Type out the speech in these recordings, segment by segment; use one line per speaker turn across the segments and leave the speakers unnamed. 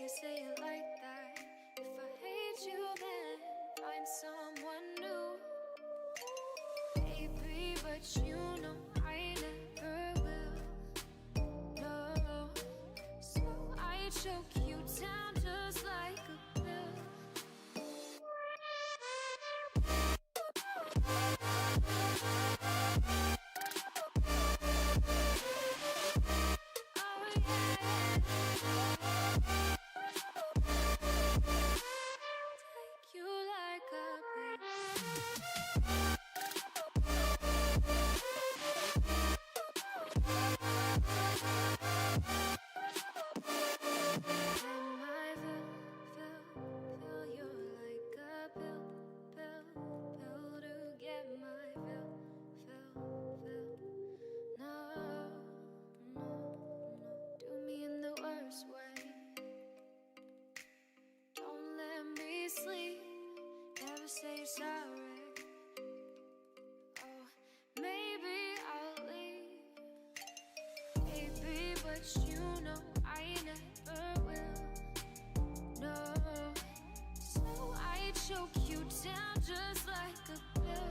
say it like that. If I hate you, then find someone new. Baby, but you know I never will. No, so I choke you down just like a pill. Say sorry. Oh, maybe I'll leave. Baby, but you know I never will. No, so I choke you down just like a pill.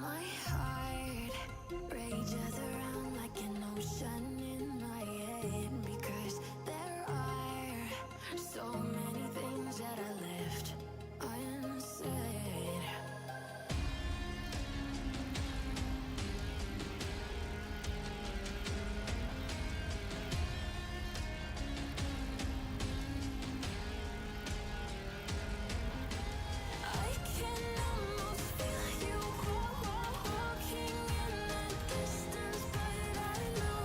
My heart rages around like an ocean in my head, because there are so many things that I left unsaid. I can almost feel you walking in the distance, but I know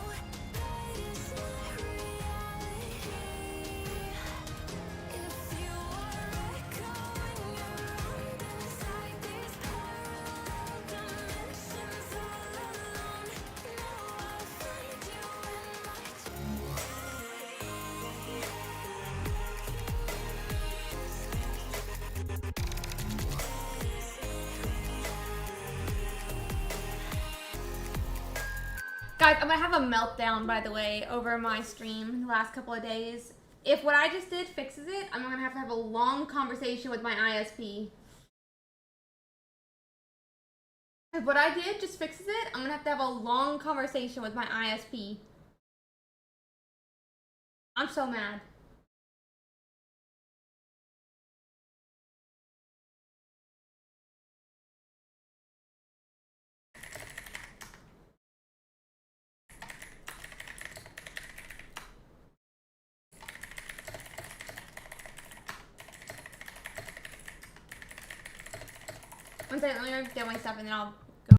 that is not reality. If you are echoing around inside these parallel dimensions all alone, now I'll find you in my
Guys, I'm gonna have a meltdown, by the way, over my stream the last couple of days. If what I just did fixes it, I'm gonna have a long conversation with my ISP. If what I did just fixes it, I'm gonna have a long conversation with my ISP. I'm so mad. One second, let me get my stuff and then I'll go.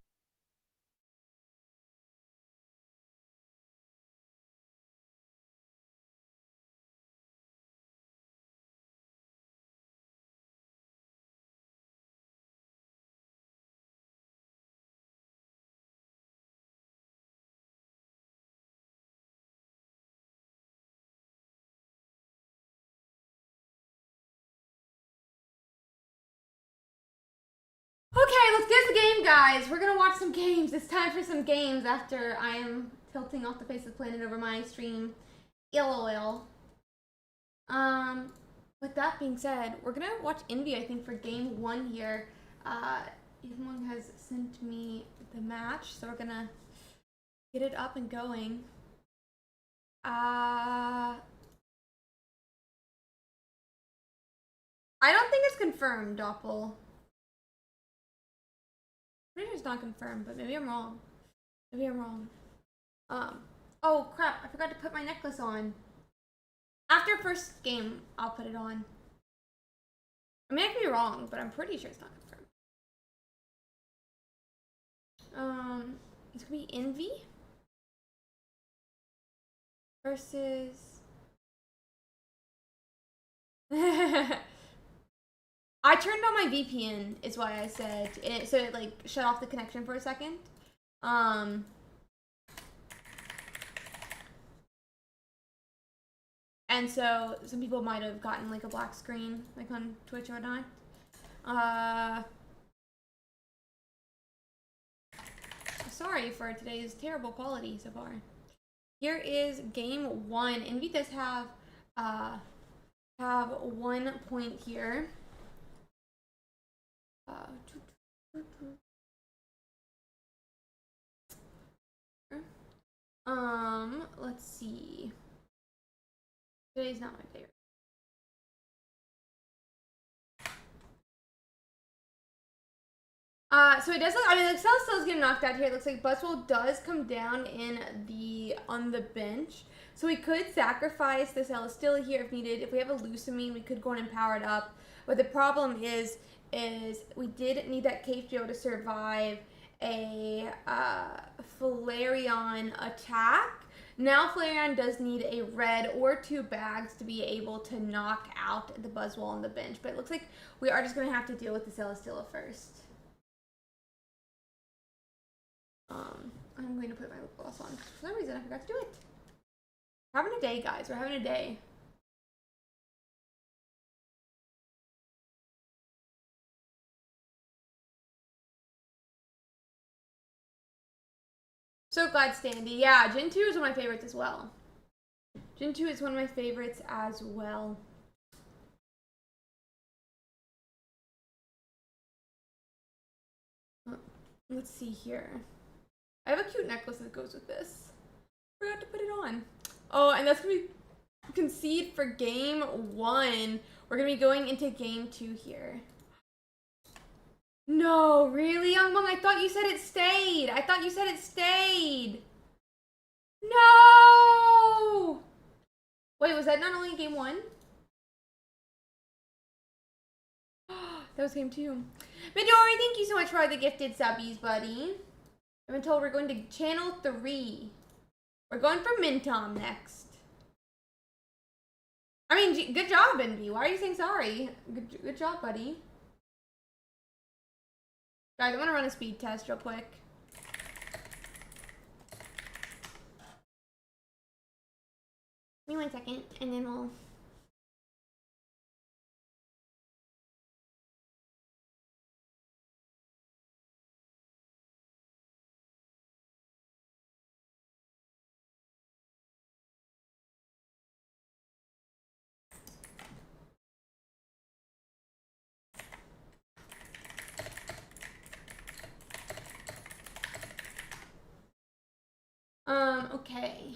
Okay, let's get the game, guys. We're gonna watch some games. It's time for some games after I am tilting off the face of the planet over my stream. LOL. With that being said, we're gonna watch India, I think, for game 1 here. Ethan has sent me the match, so we're gonna get it up and going. I don't think it's confirmed, Doppel. Pretty sure it's not confirmed, but maybe I'm wrong. Maybe I'm wrong. Oh crap, I forgot to put my necklace on. After first game, I'll put it on. I mean, I could be wrong, but I'm pretty sure it's not confirmed. It's gonna be Envy versus... I turned on my VPN, is why I said it, so it like shut off the connection for a second. And so some people might have gotten like a black screen, like on Twitch or whatnot. Sorry for today's terrible quality so far. Here is game one. Envy does have 1 point here. Let's see. Today's not my favorite. So it does look, I mean, like Celestial's getting knocked out here. It looks like Buzzwole does come down on the bench. So we could sacrifice the Celestial here if needed. If we have a Lusamine, we could go in and power it up. But the problem is we did need that KPO to survive a Flareon attack. Now Flareon does need a red or 2 bags to be able to knock out the Buzzwole on the bench. But it looks like we are just going to have to deal with the Celesteela first. I'm going to put my lip gloss on. For some reason, I forgot to do it. We're having a day, guys. We're having a day. So glad, Standy. Yeah, Gen 2 is one of my favorites as well. Gen 2 is one of my favorites as well. Let's see here. I have a cute necklace that goes with this. Forgot to put it on. Oh, and that's gonna be concede for game 1. We're gonna be going into game 2 here. No, really, Youngmong? I thought you said it stayed. I thought you said it stayed. No! Wait, was that not only game 1? That was game 2. Midori, thank you so much for the gifted subbies, buddy. I've been told we're going to channel 3. We're going for Mentom next. I mean, good job, Envy. Why are you saying sorry? Good job, buddy. Guys, I'm gonna run a speed test real quick. Give me 1 second, and then we'll... Okay.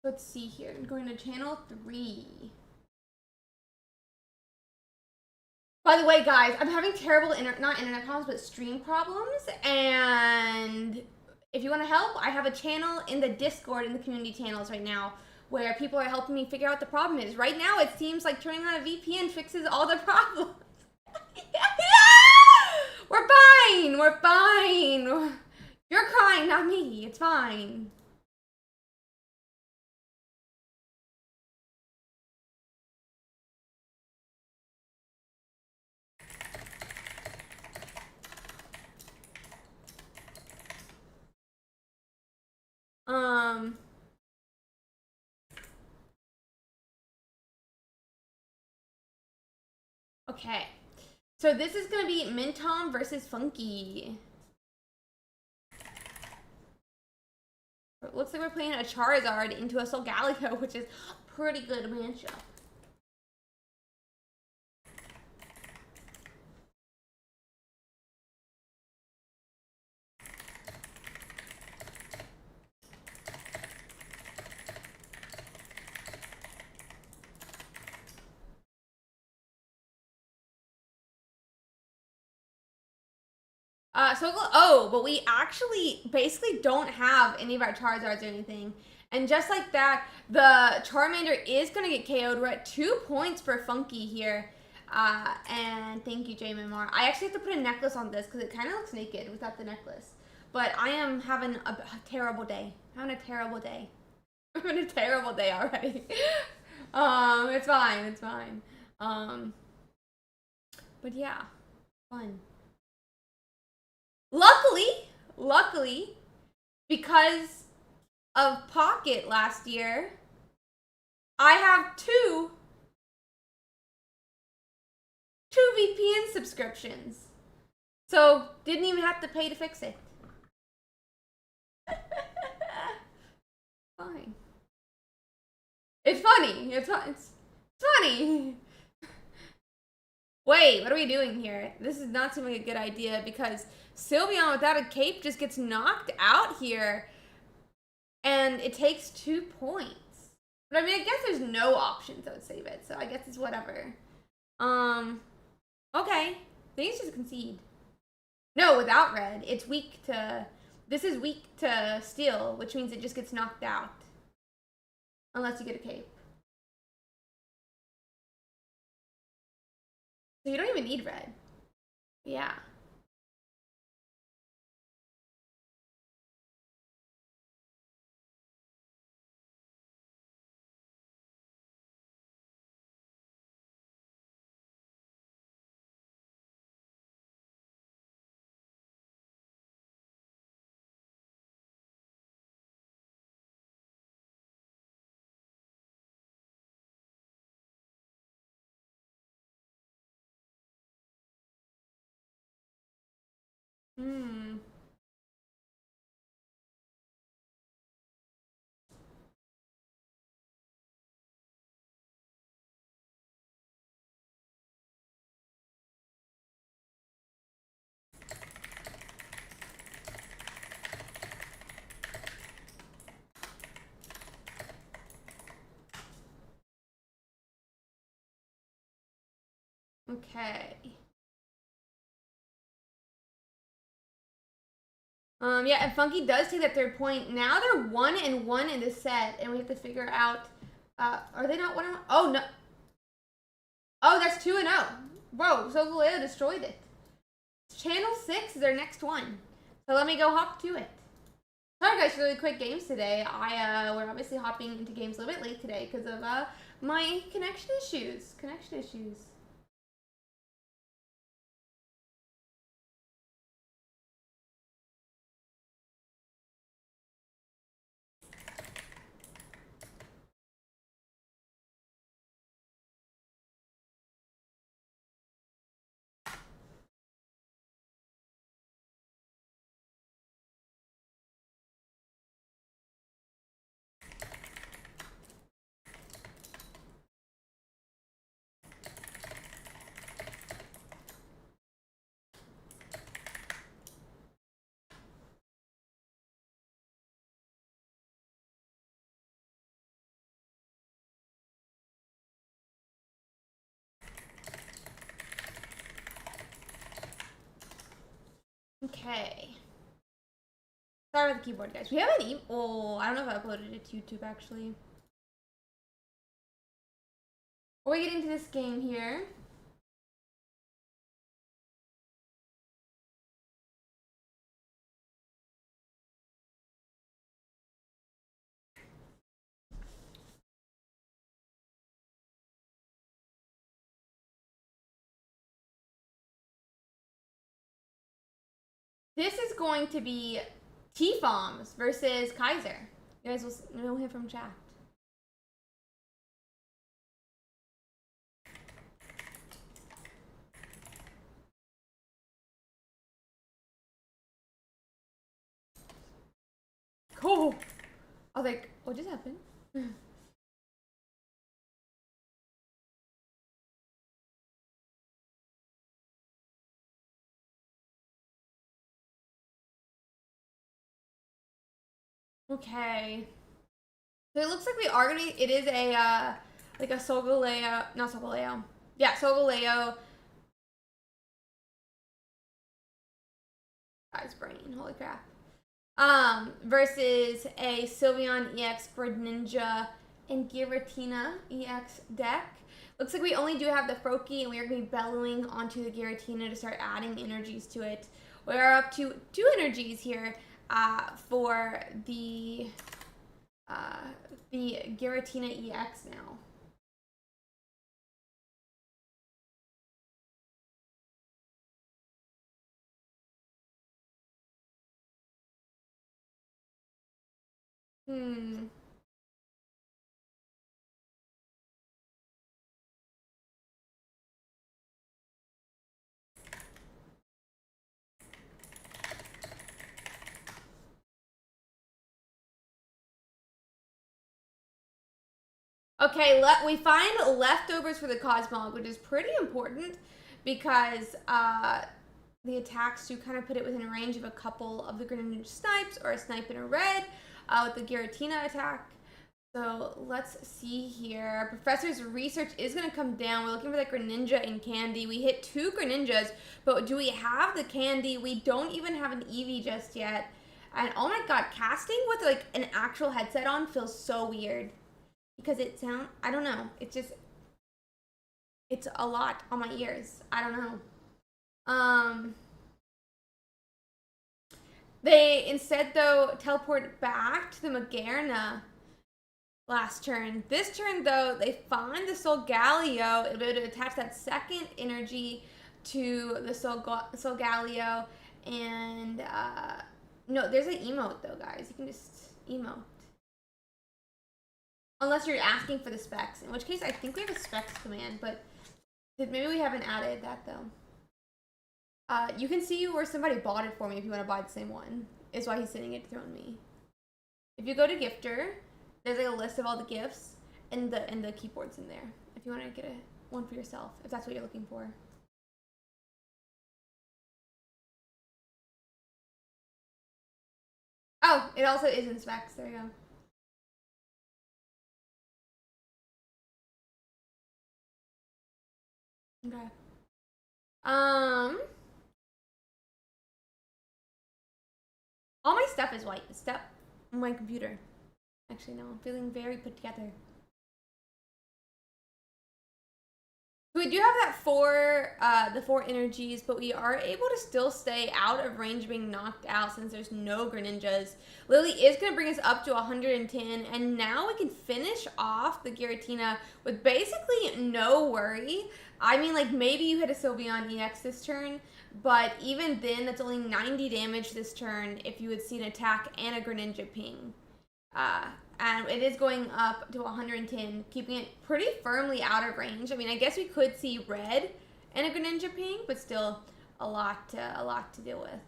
Let's see here. I'm going to channel 3. By the way, guys, I'm having terrible not internet problems, but stream problems. And if you want to help, I have a channel in the Discord in the community channels right now where people are helping me figure out what the problem is. Right now, it seems like turning on a VPN fixes all the problems. We're fine. We're fine. You're crying, not me. It's fine. Okay. So this is gonna be Mentom versus Funky. It looks like we're playing a Charizard into a Solgaleo, which is a pretty good matchup. But we actually basically don't have any of our Charizards or anything. And just like that, the Charmander is going to get KO'd. We're at 2 points for Funky here. And thank you, JMMR. I actually have to put a necklace on this because it kind of looks naked without the necklace. But I am having a terrible day. I'm having a terrible day. I'm having a terrible day already. It's fine. It's fine. But yeah, fun. Luckily, because of Pocket last year, I have two VPN subscriptions. So, didn't even have to pay to fix it. Fine. It's funny. It's funny. Wait, what are we doing here? This does not seem like a good idea because Sylveon without a cape just gets knocked out here. And it takes 2 points. But I mean, I guess there's no options that would save it. So I guess it's whatever. Okay. I think it's just concede. No, without red. It's weak to... This is weak to steel, which means it just gets knocked out. Unless you get a cape. So you don't even need red. Yeah. Okay. Yeah, and Funky does take that 3rd point. Now they're 1-1 in this set, and we have to figure out, are they not 1-1? Oh, no. Oh, that's 2-0. Bro, Solgaleo destroyed it. Channel 6 is our next one. So let me go hop to it. Sorry guys, really quick games today. We're obviously hopping into games a little bit late today because of, my connection issues. Okay. Sorry about the keyboard, guys. We have an oh, I don't know if I uploaded it to YouTube, actually. We're getting to this game here. This is going to be T-Foms versus Kaiser. You guys will know him from chat. Cool. I was like, what just happened? Okay. So it looks like we are gonna. It is a like a Solgaleo, not Solgaleo. Yeah, Solgaleo. Guy's brain, holy crap. Versus a Sylveon EX Greninja and Giratina EX deck. Looks like we only do have the Froakie, and we are going to be bellowing onto the Giratina to start adding energies to it. We are up to 2 energies here for the Giratina EX now. Okay, we find leftovers for the Cosmog, which is pretty important because the attacks do kind of put it within range of a couple of the Greninja snipes or a snipe in a red with the Giratina attack. So let's see here. Professor's research is going to come down. We're looking for the Greninja and Candy. We hit 2 Greninjas, but do we have the Candy? We don't even have an Eevee just yet. And oh my god, casting with like an actual headset on feels so weird. Because it sounds, I don't know. It's just, it's a lot on my ears. I don't know. They instead, though, teleport back to the Magearna last turn. This turn, though, they find the Solgaleo. It'll be able to attach that second energy to the Solgaleo. And, no, there's an emote, though, guys. You can just emote. Unless you're asking for the specs, in which case I think we have a specs command, but maybe we haven't added that though. You can see where somebody bought it for me if you want to buy the same one, is why he's sending it through me. If you go to Gifter, there's like a list of all the gifts and the keyboards in there. If you want to get one for yourself, if that's what you're looking for. Oh, it also is in specs. There you go. Okay. All my stuff is white. Stuff on my computer. Actually, no, I'm feeling very put together. We do have that the 4 energies, but we are able to still stay out of range of being knocked out since there's no Greninjas. Lily is going to bring us up to 110, and now we can finish off the Giratina with basically no worry. I mean, like, maybe you hit a Sylveon EX this turn, but even then, that's only 90 damage this turn if you would see an attack and a Greninja ping. And it is going up to 110, keeping it pretty firmly out of range. I mean, I guess we could see red and a Greninja ping, but still a lot to deal with.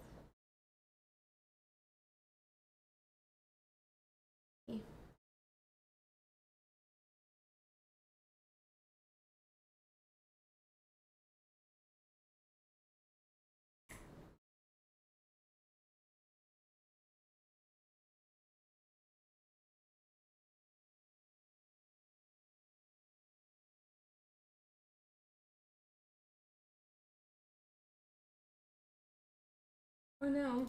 Oh no.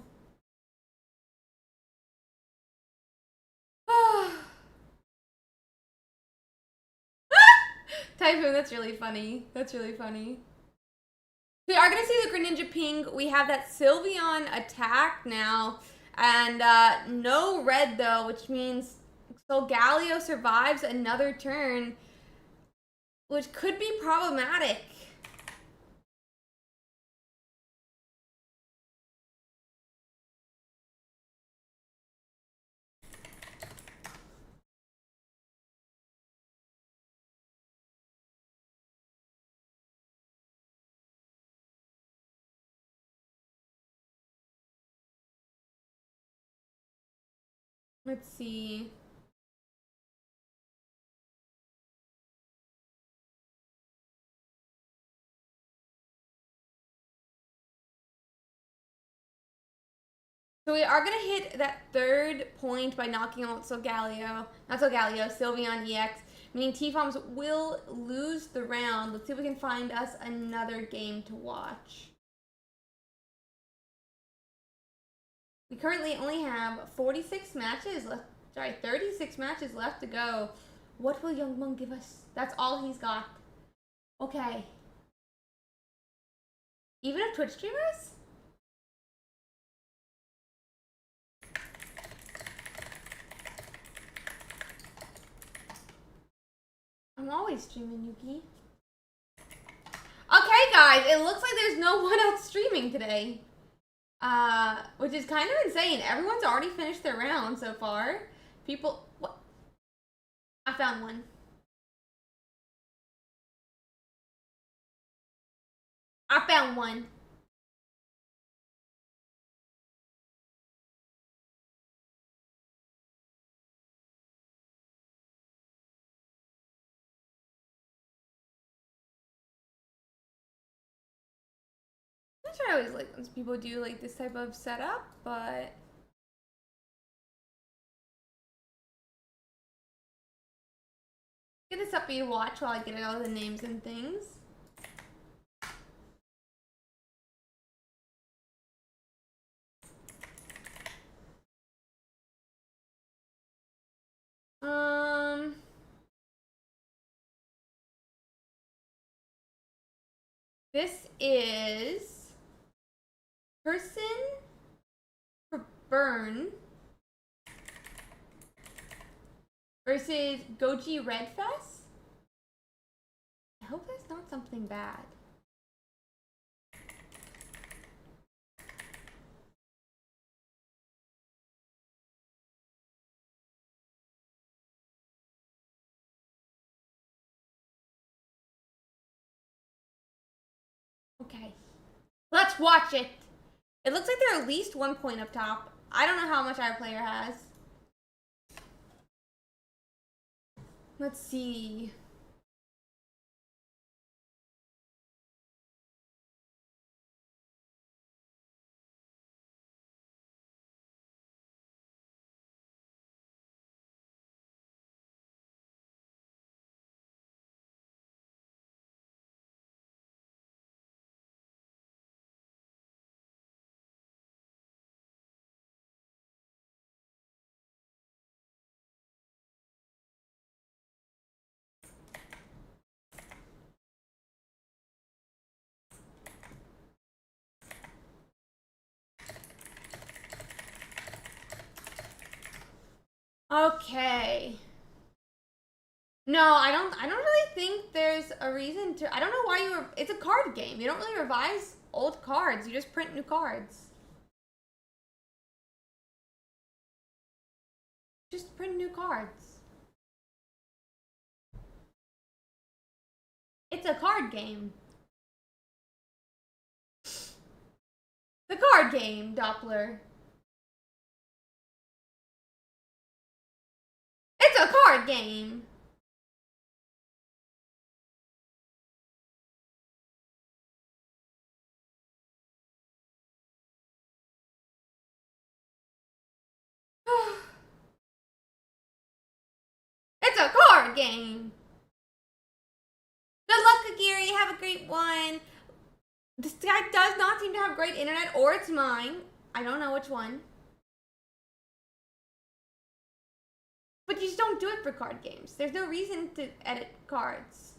Typhoon, that's really funny. That's really funny. We are going to see the Greninja ping. We have that Sylveon attack now. And no red, though, which means Solgaleo survives another turn, which could be problematic. Let's see. So we are going to hit that 3rd point by knocking out Sylveon EX, meaning T-Foms will lose the round. Let's see if we can find us another game to watch. We currently only have 46 matches left. Sorry, 36 matches left to go. What will Young Monk give us? That's all he's got. Okay. Even if Twitch streamers? I'm always streaming, Yuki. Okay, guys, it looks like there's no one else streaming today. Which is kind of insane. Everyone's already finished their round so far. People, what? I found one. I found one. I'm not sure I always like when people do like this type of setup, but get this up for you to watch while I get all the names and things. This is person for burn versus Goji Redfest. I hope that's not something bad. Okay, let's watch it. It looks like they're at least 1 point up top. I don't know how much our player has. Let's see. Okay. No, I don't really think there's a reason to. I don't know why it's a card game. You don't really revise old cards. You just print new cards. Just print new cards. It's a card game. The card game, Doppler. It's a card game. It's a card game. Good luck, Agiri. Have a great one. This guy does not seem to have great internet, or it's mine. I don't know which one. But you just don't do it for card games. There's no reason to edit cards.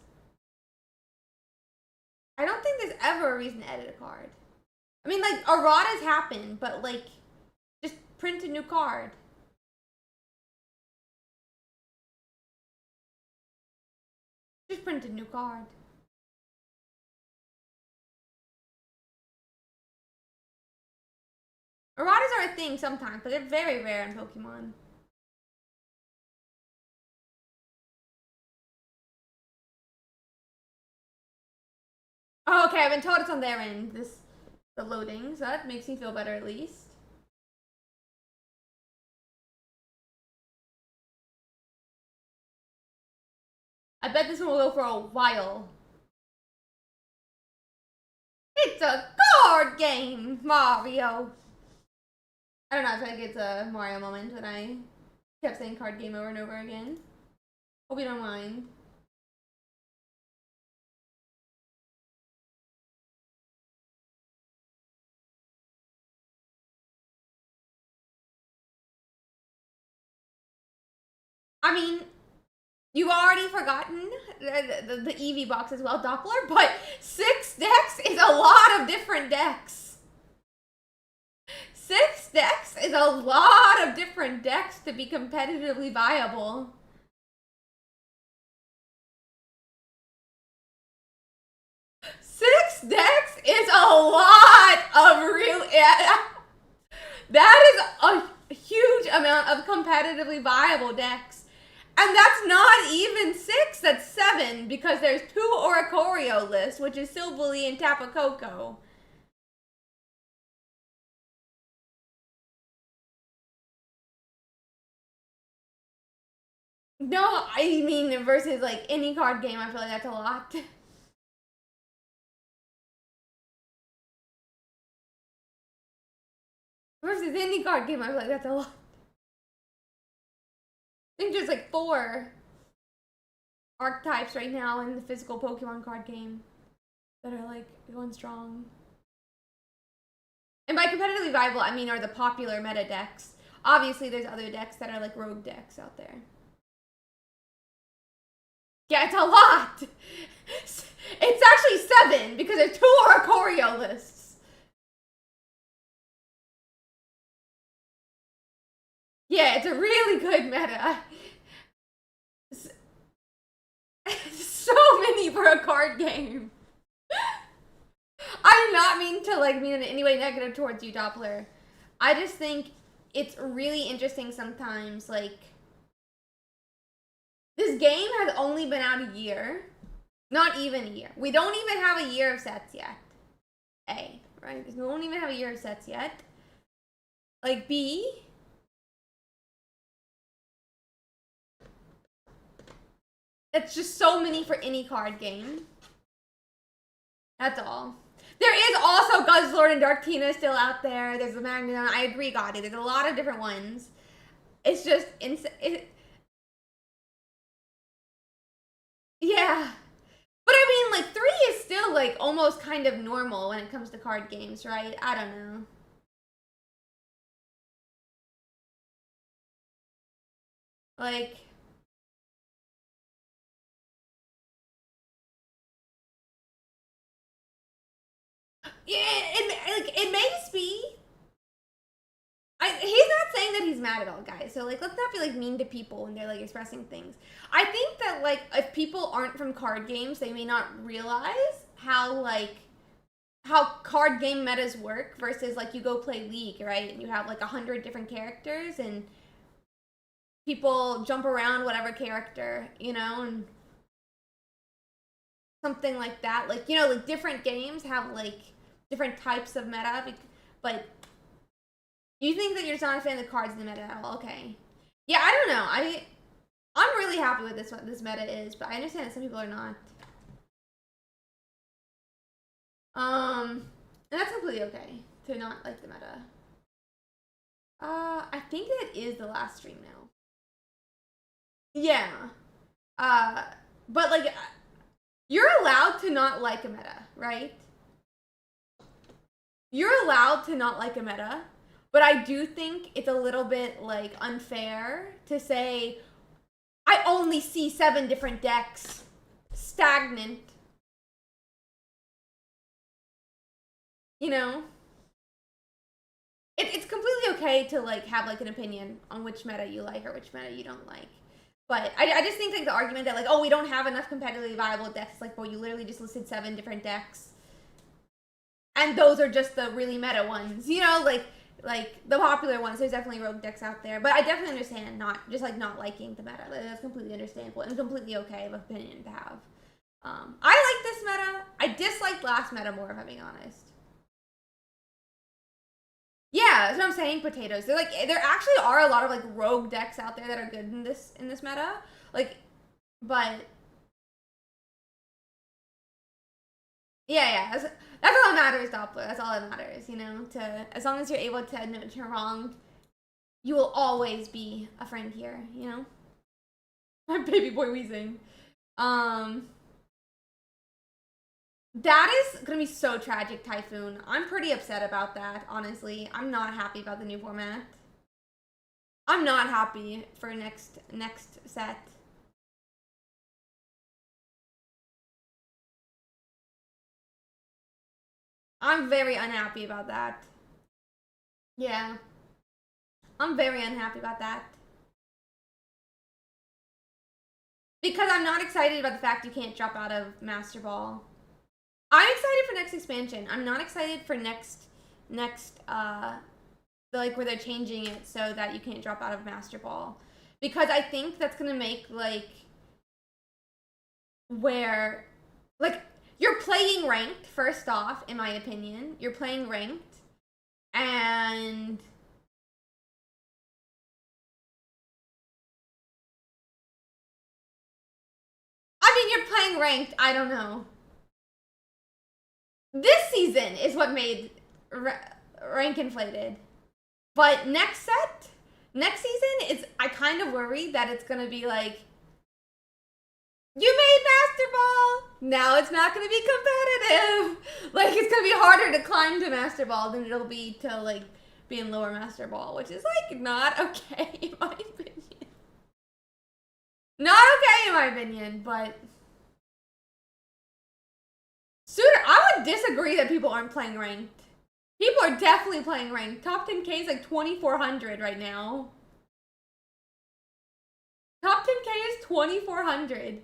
I don't think there's ever a reason to edit a card. I mean, like, erratas happen, but, like, just print a new card. Just print a new card. Erratas are a thing sometimes, but they're very rare in Pokemon. Oh, okay, I've been told it's on their end, the loading, so that makes me feel better at least. I bet this one will go for a while. It's a card game, Mario. I don't know, I feel like it's a Mario moment when I kept saying card game over and over again. Hope you don't mind. I mean, you've already forgotten the EV box as well, Doppler, but 6 decks is a lot of different decks. 6 decks is a lot of different decks to be competitively viable. Six decks is a lot of real. That is a huge amount of competitively viable decks. And that's not even 6, that's 7, because there's 2 Oricorio lists, which is Silvally and Tapu Koko. No, I mean, versus like any card game, I feel like that's a lot. Versus any card game, I feel like that's a lot. I think there's like 4 archetypes right now in the physical Pokemon card game that are like going strong. And by competitively viable, I mean are the popular meta decks. Obviously, there's other decks that are like rogue decks out there. Yeah, it's a lot. It's actually 7 because there's 2 Oricorio lists. Yeah, it's a really good meta. So many for a card game. I do not mean to like mean in any way negative towards you, Doppler. I just think it's really interesting sometimes, like, this game has only been out a year. Not even a year. We don't even have a year of sets yet. A, right? We don't even have a year of sets yet. Like, B, it's just so many for any card game. That's all. There is also Guzzlord and Darktina still out there. There's the Magneton. I agree, Gotti. There's a lot of different ones. It's just yeah. But I mean, like, 3 is still, like, almost kind of normal when it comes to card games, right? I don't know. Like, yeah, it may be. He's not saying that he's mad at all, guys. So, like, let's not be, like, mean to people when they're, like, expressing things. I think that, like, if people aren't from card games, they may not realize how, like, how card game metas work versus, like, you go play League, right? And you have, like, 100 different characters, and people jump around whatever character, you know, and something like that. Like, you know, like, different games have, like, different types of meta, but you think that you're just not a fan of the cards in the meta at all? Okay. Yeah, I don't know. I'm really happy with this meta is, but I understand that some people are not. And that's completely okay to not like the meta. I think that is the last stream now. Yeah. But like, you're allowed to not like a meta, right? You're allowed to not like a meta. But I do think it's a little bit, like, unfair to say, I only see 7 different decks. Stagnant. You know? It's completely okay to, like, have, like, an opinion on which meta you like or which meta you don't like. But I just think, like, the argument that, like, oh, we don't have enough competitively viable decks. Like, well, you literally just listed 7 different decks. And those are just the really meta ones. You know, like the popular ones, there's definitely rogue decks out there, but I definitely understand not liking the meta. That's completely understandable and completely okay of opinion to have. I like this meta. I disliked last meta more, if I'm being honest. Yeah, that's what I'm saying. Potatoes. There actually are a lot of like rogue decks out there that are good in this meta. Like, but yeah. That's all that matters, Doppler. That's all that matters, you know? As long as you're able to admit you're wrong, you will always be a friend here, you know? My baby boy wheezing. That is gonna be so tragic, Typhoon. I'm pretty upset about that, honestly. I'm not happy about the new format. I'm not happy for next set. I'm very unhappy about that. Yeah. I'm very unhappy about that. Because I'm not excited about the fact you can't drop out of Master Ball. I'm excited for next expansion. I'm not excited for next like where they're changing it so that you can't drop out of Master Ball. Because I think that's gonna make like where like you're playing ranked, first off, in my opinion. You're playing ranked and I mean you're playing ranked, I don't know. This season is what made rank inflated. But next season, I kind of worry that it's going to be like, you made Master Ball, now it's not going to be competitive. Like, it's going to be harder to climb to Master Ball than it'll be to, like, be in lower Master Ball, which is, like, not okay in my opinion. Not okay in my opinion, but... I would disagree that people aren't playing ranked. People are definitely playing ranked. Top 10k is like 2,400 right now. Top 10k is 2,400.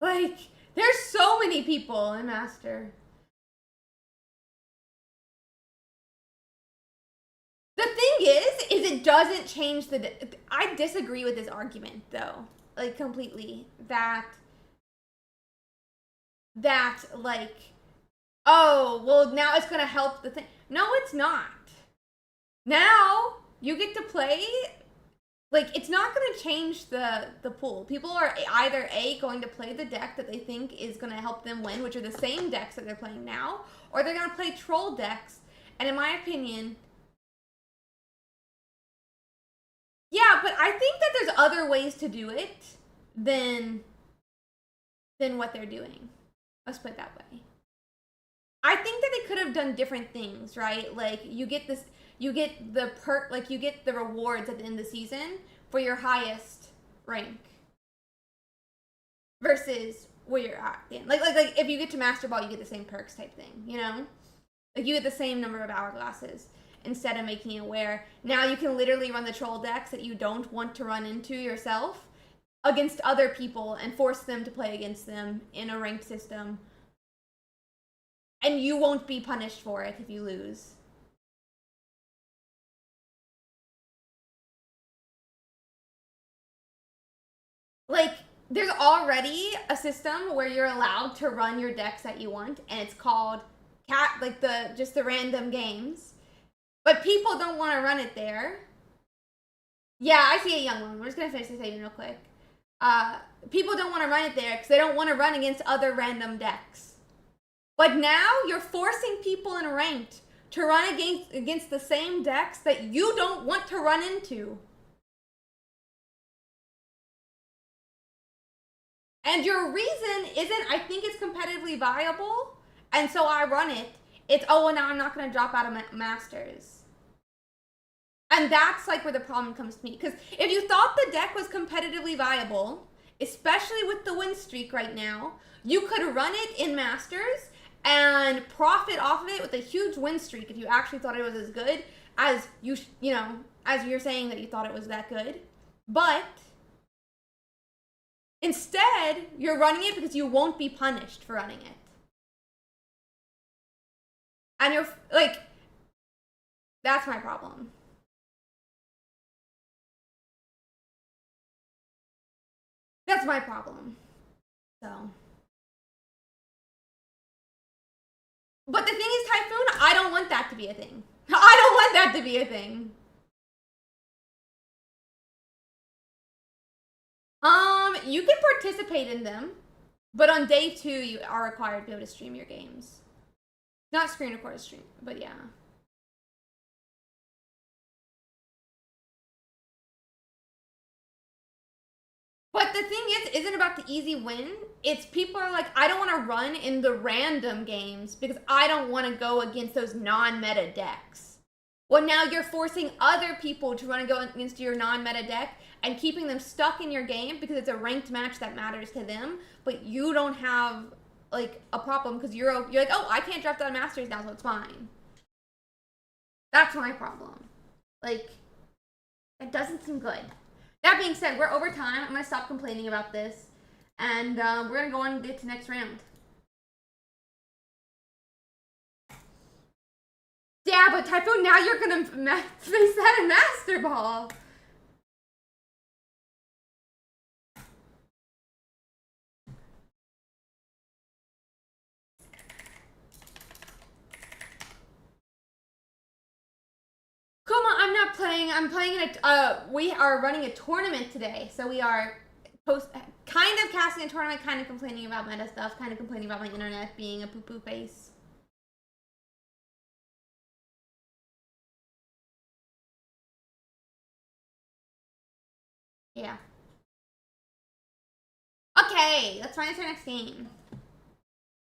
Like, there's so many people in Master. The thing is it doesn't change the... I disagree with this argument, though. Like, completely. That, like... Oh, well, now it's gonna help the thing. No, it's not. Now, you get to play... Like, it's not gonna change the pool. People are either A, going to play the deck that they think is gonna help them win, which are the same decks that they're playing now, or they're gonna play troll decks, and in my opinion... Yeah, but I think that there's other ways to do it than what they're doing. Let's put it that way. I think that they could have done different things, right? Like, you get the rewards at the end of the season for your highest rank versus where you're at. Like if you get to Master Ball, you get the same perks type thing, you know? Like, you get the same number of hourglasses. Instead of making it where now you can literally run the troll decks that you don't want to run into yourself against other people and force them to play against them in a ranked system. And you won't be punished for it if you lose. Like, there's already a system where you're allowed to run your decks that you want, and it's called just the random games. But people don't want to run it there. Yeah, I see a young one. We're just going to finish this statement real quick. People don't want to run it there because they don't want to run against other random decks. But now you're forcing people in ranked to run against the same decks that you don't want to run into. And your reason isn't, I think it's competitively viable, and so I run it. It's, oh, well, now I'm not going to drop out of Masters. And that's, like, where the problem comes to me. Because if you thought the deck was competitively viable, especially with the win streak right now, you could run it in Masters and profit off of it with a huge win streak if you actually thought it was as good as as you're saying that you thought it was that good. But instead, you're running it because you won't be punished for running it. And you're, like, that's my problem. That's my problem. So. But the thing is, Typhoon, I don't want that to be a thing. I don't want that to be a thing. You can participate in them, but on day 2, you are required to be able to stream your games. Not screen record a stream, but yeah. But the thing is, isn't about the easy win. It's people are like, I don't want to run in the random games because I don't want to go against those non-meta decks. Well, now you're forcing other people to run and go against your non-meta deck and keeping them stuck in your game because it's a ranked match that matters to them, but you don't have like a problem because you're like, oh, I can't drop down Masters now, so it's fine. That's my problem. Like, it doesn't seem good. That being said, we're over time. I'm gonna stop complaining about this, and we're gonna go on and get to next round. Yeah, but Typhoon, now you're gonna face that in Master Ball. Come on, I'm not playing. I'm playing in a. We are running a tournament today, so we are kind of casting a tournament, kind of complaining about meta stuff, kind of complaining about my internet being a poo-poo face. Yeah. Okay, let's find our next game.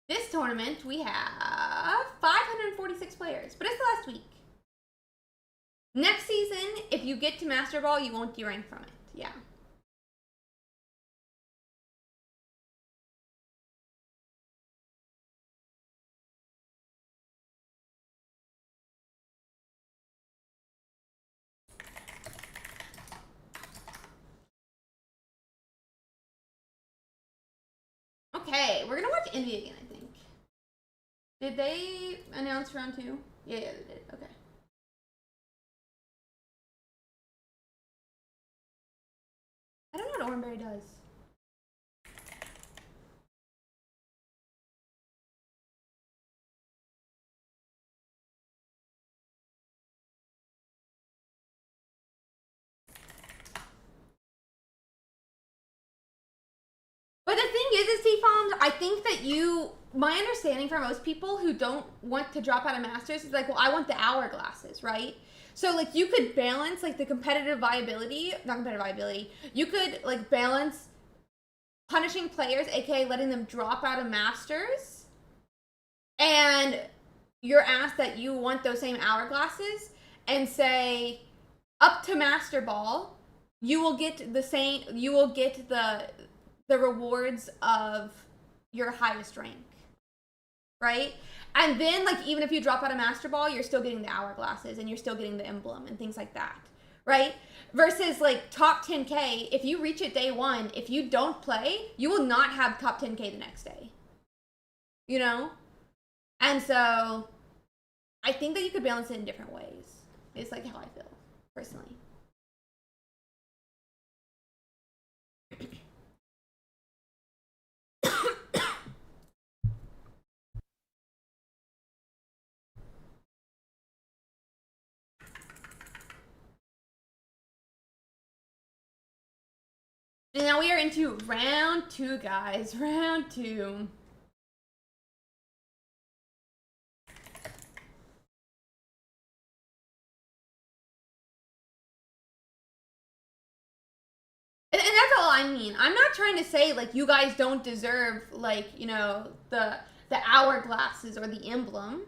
This tournament, we have 546 players, but it's the last week. Next season, if you get to Master Ball, you won't derank from it. Yeah. Okay, we're gonna watch India again, I think. Did they announce round 2? Yeah, they did. Okay. I don't know what Oranberry does. But the thing is T-Foms, I think that my understanding for most people who don't want to drop out of Masters is like, well, I want the hourglasses, right? So, like, you could balance, like, the competitive viability, not competitive viability, you could, like, balance punishing players, aka letting them drop out of Masters, and you're asked that you want those same hourglasses, and say, up to Master Ball, you will get the rewards of your highest rank, right? And then, like, even if you drop out of Master Ball, you're still getting the hourglasses and you're still getting the emblem and things like that, right? Versus, like, top 10K, if you reach it day 1, if you don't play, you will not have top 10K the next day, you know? And so, I think that you could balance it in different ways. It's, like, how I feel, personally. And now we are into round 2, guys. Round 2. And that's all I mean. I'm not trying to say, like, you guys don't deserve, like, you know, the hourglasses or the emblem.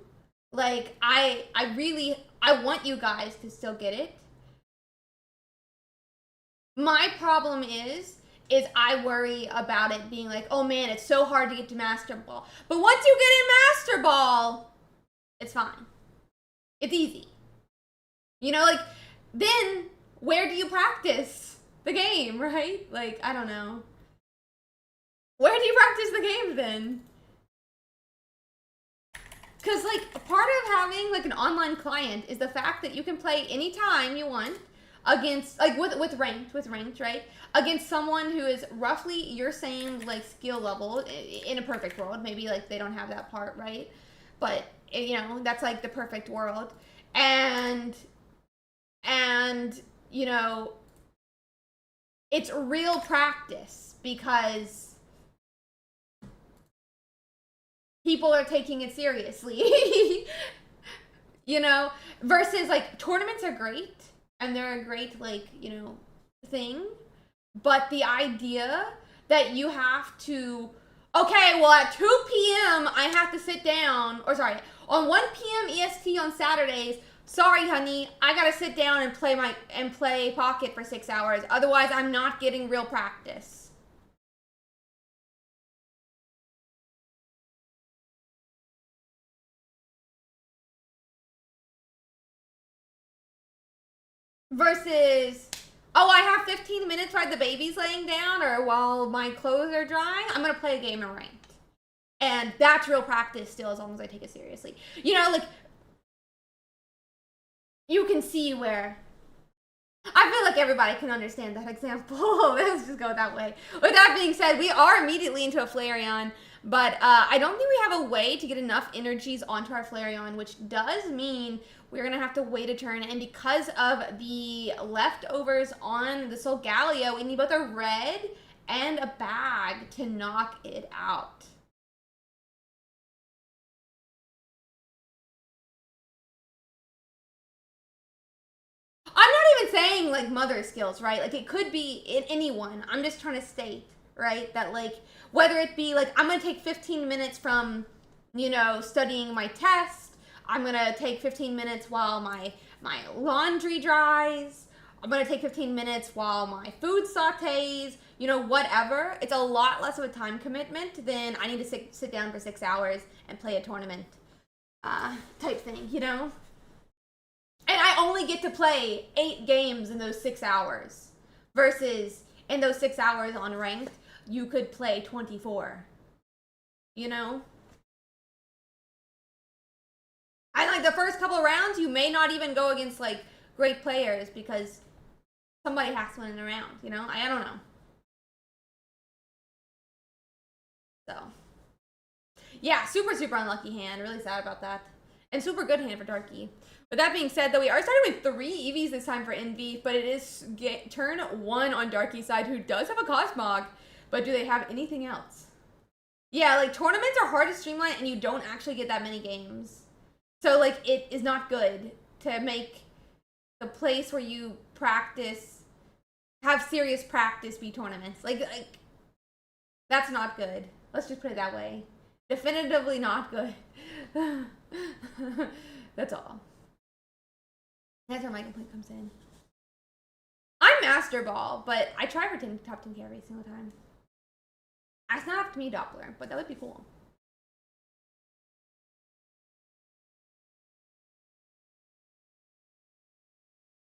Like, I want you guys to still get it. My problem is I worry about it being like, oh man, it's so hard to get to Master Ball. But once you get in Master Ball, it's fine. It's easy. You know, like, then where do you practice the game, right? Like, I don't know. Where do you practice the game then? Because, like, part of having, like, an online client is the fact that you can play anytime you want against, like, with ranked, right? Against someone who is roughly your same, like, skill level in a perfect world. Maybe, like, they don't have that part, right? But, you know, that's, like, the perfect world. And, you know, it's real practice because people are taking it seriously. You know, versus, like, tournaments are great and they're a great, like, you know, thing, But the idea that you have to, okay, well at 2 p.m. I have to sit down, or sorry, on 1 p.m. EST on Saturdays, sorry honey, I gotta sit down and play pocket for 6 hours. Otherwise I'm not getting real practice. Versus, oh, I have 15 minutes while the baby's laying down or while my clothes are drying, I'm gonna play a game in ranked. And that's real practice still, as long as I take it seriously. You know, like, you can see where, I feel like everybody can understand that example. Let's just go that way. With that being said, we are immediately into a Flareon, but I don't think we have a way to get enough energies onto our Flareon, which does mean we're going to have to wait a turn. And because of the leftovers on the Solgaleo, we need both a red and a bag to knock it out. I'm not even saying like mother skills, right? Like it could be in anyone. I'm just trying to state, right, that like whether it be like I'm gonna take 15 minutes from, you know, studying my test. I'm gonna take 15 minutes while my laundry dries. I'm gonna take 15 minutes while my food sautés. You know, whatever. It's a lot less of a time commitment than I need to sit down for 6 hours and play a tournament type thing. You know. And I only get to play 8 games in those 6 hours. Versus in those 6 hours on ranked, you could play 24. You know? And like the first couple of rounds, you may not even go against like great players because somebody has to win in a round, you know? I don't know. So. Yeah, super, super unlucky hand. Really sad about that. And super good hand for Darky. With that being said, though, we are starting with 3 EVs this time for Envy, but it is turn 1 on Darky's side, who does have a Cosmog, but do they have anything else? Yeah, like, tournaments are hard to streamline, and you don't actually get that many games. So, like, it is not good to make the place where you practice, have serious practice be tournaments. Like that's not good. Let's just put it that way. Definitively not good. That's all. That's where my complaint comes in. I'm Master Ball, but I try for top 10k every single time. That's not up to me, Doppler, but that would be cool.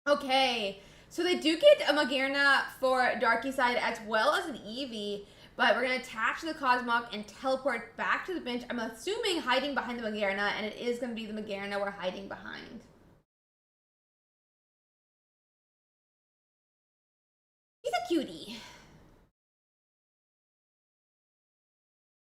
Okay, so they do get a Magearna for Darky side as well as an Eevee, but we're going to attach the Cosmog and teleport back to the bench. I'm assuming hiding behind the Magearna, and it is going to be the Magearna we're hiding behind. He's a cutie.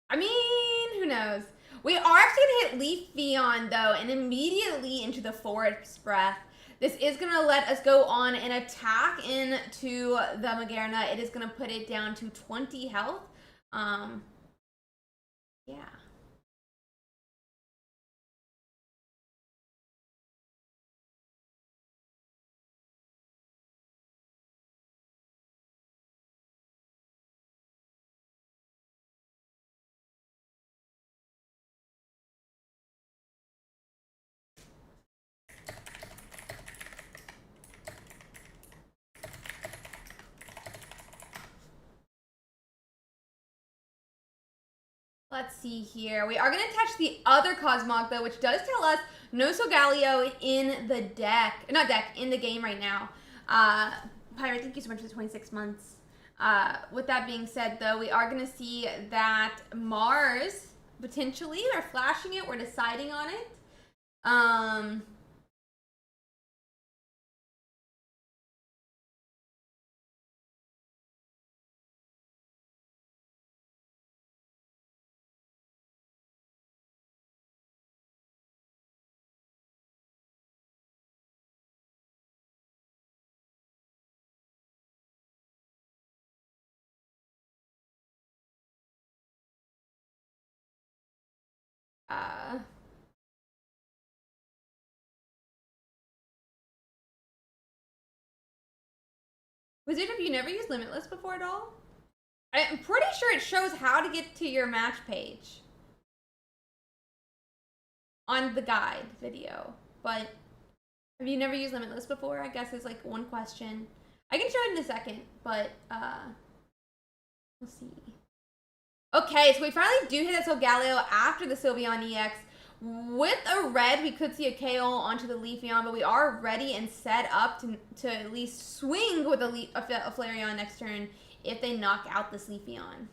I mean, who knows? We are actually going to hit Leaf Beyond, though, and immediately into the Forest Breath. This is going to let us go on and attack into the Magearna. It is going to put it down to 20 health. Yeah. Let's see here. We are going to attach the other Cosmog, though, which does tell us no Solgaleo in the deck. Not deck, in the game right now. Pirate, thank you so much for the 26 months. With that being said, though, we are going to see that Mars, potentially, they're flashing it. We're deciding on it. Wizard, have you never used Limitless before at all? I'm pretty sure it shows how to get to your match page on the guide video, but have you never used Limitless before? I guess is like one question. I can show it in a second, but we'll see. Okay, so we finally do hit that Solgaleo after the Sylveon EX. With a red, we could see a KO onto the Leafeon, but we are ready and set up to at least swing with a Flareon next turn if they knock out this Leafeon.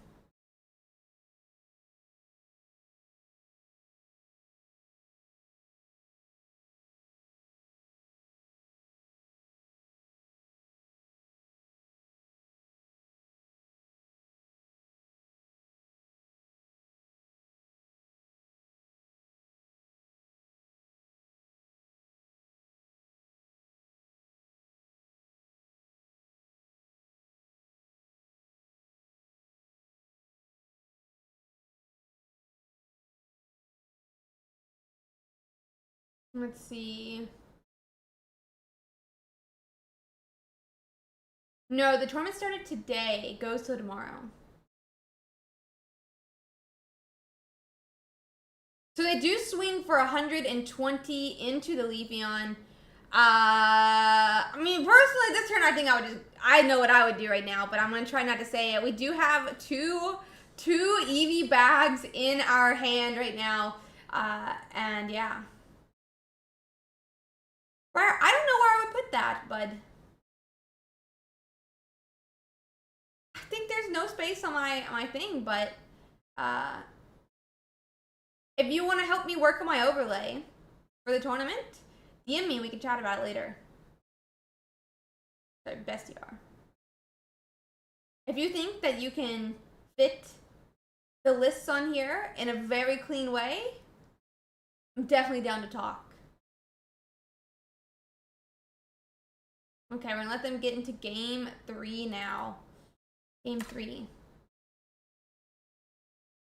Let's see. No, the tournament started today. It goes till tomorrow. So they do swing for 120 into the Leafeon. I mean, personally, this turn, I think I know what I would do right now, but I'm going to try not to say it. We do have two Eevee bags in our hand right now. And yeah. I don't know where I would put that, bud. I think there's no space on my thing, but if you want to help me work on my overlay for the tournament, DM me, we can chat about it later. Sorry, bestie are. If you think that you can fit the lists on here in a very clean way, I'm definitely down to talk. Okay, we're gonna let them get into game 3 now. Game 3.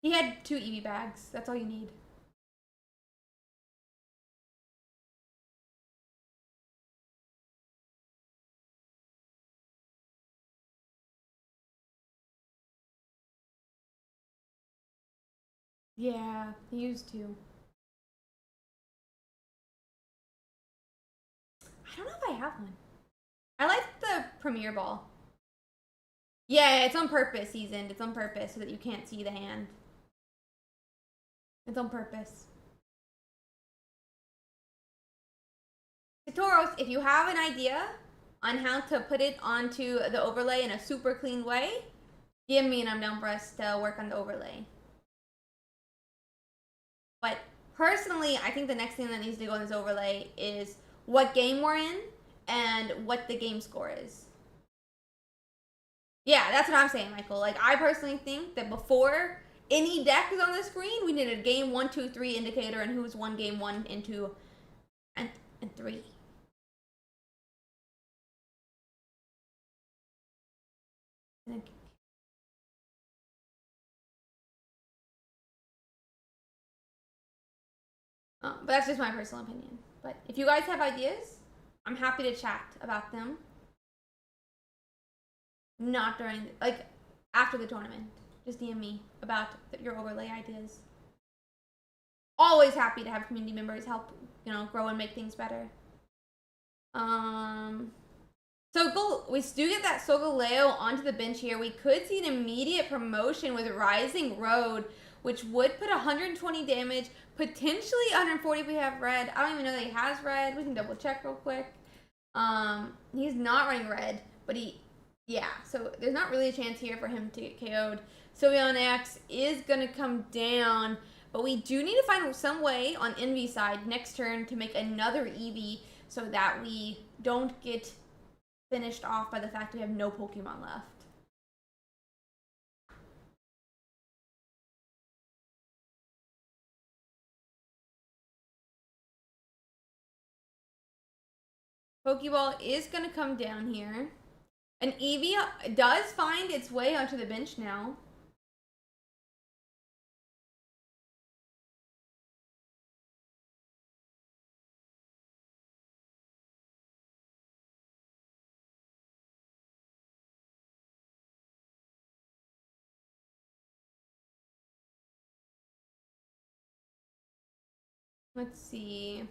He had 2 Eevee bags. That's all you need. Yeah, he used to. I don't know if I have one. I like the Premier Ball. Yeah, it's on purpose, seasoned. It's on purpose so that you can't see the hand. It's on purpose. Santoro, if you have an idea on how to put it onto the overlay in a super clean way, give me and I'm down for us to work on the overlay. But personally, I think the next thing that needs to go on this overlay is what game we're in and what the game score is. Yeah, that's what I'm saying, Michael. Like, I personally think that before any deck is on the screen, we need a game 1, 2, 3 indicator and who's won game 1 and 2 and 3. But that's just my personal opinion. But if you guys have ideas, I'm happy to chat about them. Not during, like, after the tournament. Just DM me about your overlay ideas. Always happy to have community members help, you know, grow and make things better. So we do get that Solgaleo onto the bench here. We could see an immediate promotion with Rising Road, which would put 120 damage, potentially 140 if we have red. I don't even know that he has red. We can double check real quick. He's not running red, but yeah, so there's not really a chance here for him to get KO'd. Sylveon X is gonna come down, but we do need to find some way on Envy's side next turn to make another Eevee so that we don't get finished off by the fact we have no Pokemon left. Pokeball is going to come down here. And Eevee does find its way onto the bench now. Let's see.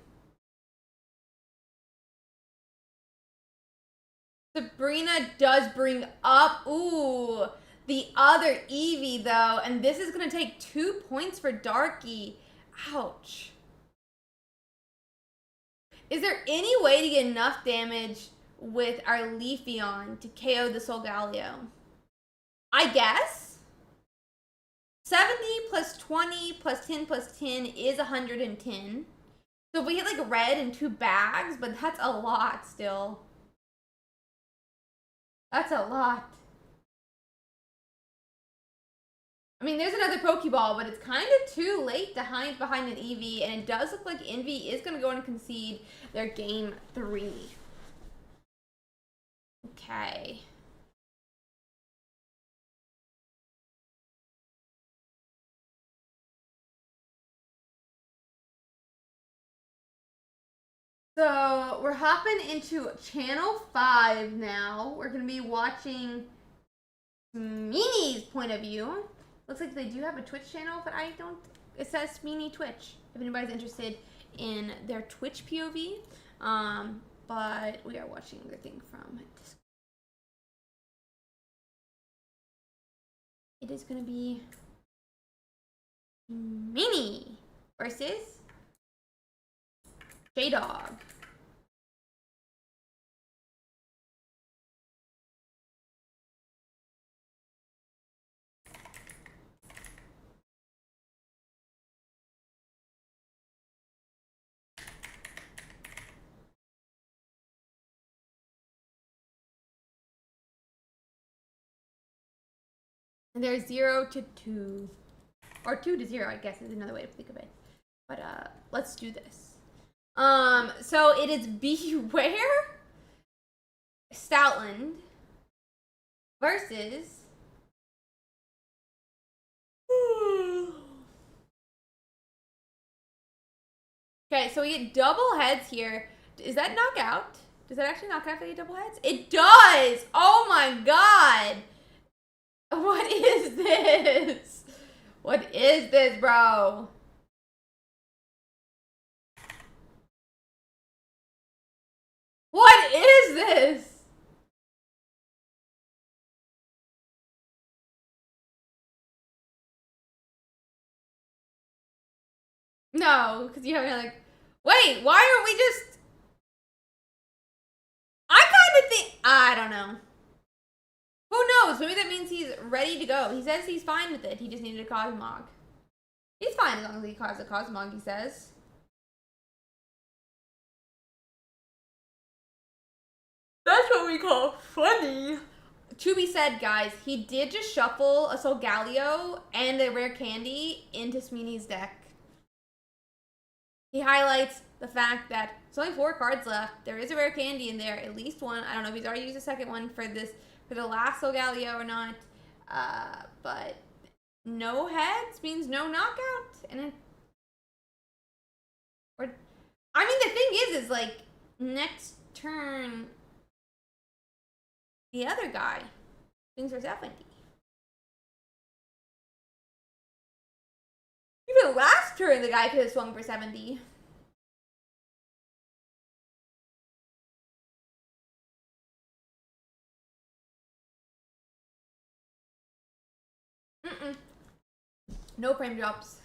Sabrina does bring up, ooh, the other Eevee though, and this is gonna take 2 points for Darky. Ouch. Is there any way to get enough damage with our Leafeon to KO the Solgaleo? I guess. 70 plus 20 plus 10 plus 10 is 110. So if we hit like red in 2 bags, but that's a lot still. That's a lot. I mean, there's another Pokeball, but it's kind of too late to hide behind an Eevee, and it does look like Envy is going to go and concede their game 3. Okay. So, we're hopping into Channel 5 now. We're going to be watching Meanie's point of view. Looks like they do have a Twitch channel, but I don't... It says Meanie Twitch, if anybody's interested in their Twitch POV. But we are watching their thing from Discord. It is going to be Meanie versus J-Dog. And they're 0 to 2. Or 2 to 0, I guess is another way to think of it. But let's do this. So it is Beware Stoutland versus okay, so we get double heads here. Is that knockout? Does that actually knock out if they get double heads? It does! Oh my god! What is this? What is this, bro? What is this? No, because you have like, wait, why aren't we just... I kind of think, I don't know. Who knows? Maybe that means he's ready to go. He says he's fine with it. He just needed a Cosmog. He's fine as long as he calls a Cosmog, he says. That's what we call funny. To be said, guys, he did just shuffle a Solgaleo and a rare candy into Smeenie's deck. He highlights the fact that there's only 4 cards left. There is a rare candy in there, at least one. I don't know if he's already used a second one for the last Solgaleo or not. But no heads means no knockout. And it, I mean, the thing is like next turn, the other guy swings for 70. Even last turn, the guy could have swung for 70. No frame drops.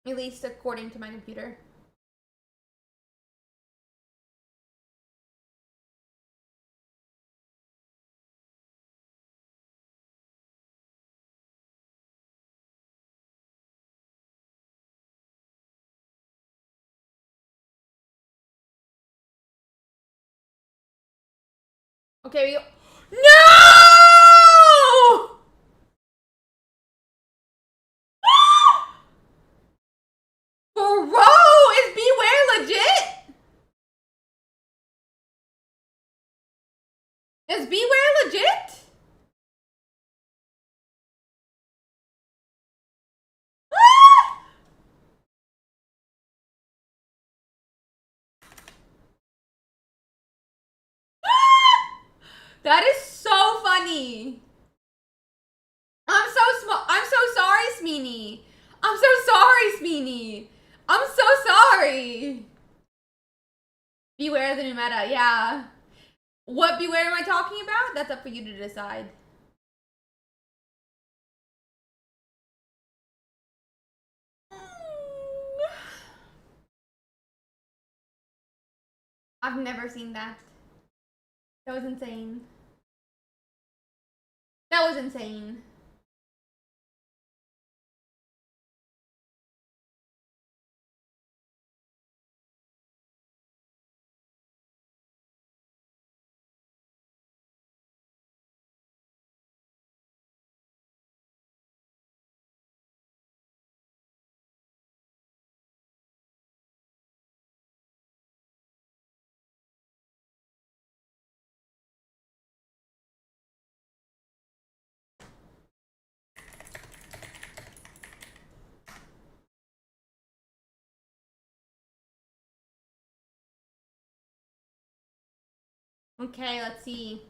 At least according to my computer. Okay, we go. No! Bro, is Beware legit? Is Beware legit? That is so funny. funny. I'm so small. I'm so sorry, Meanie. I'm so sorry, Meanie. I'm so sorry. Beware the new meta. Yeah. What beware am I talking about? That's up for you to decide. I've never seen that. That was insane. That was insane. Okay, let's see.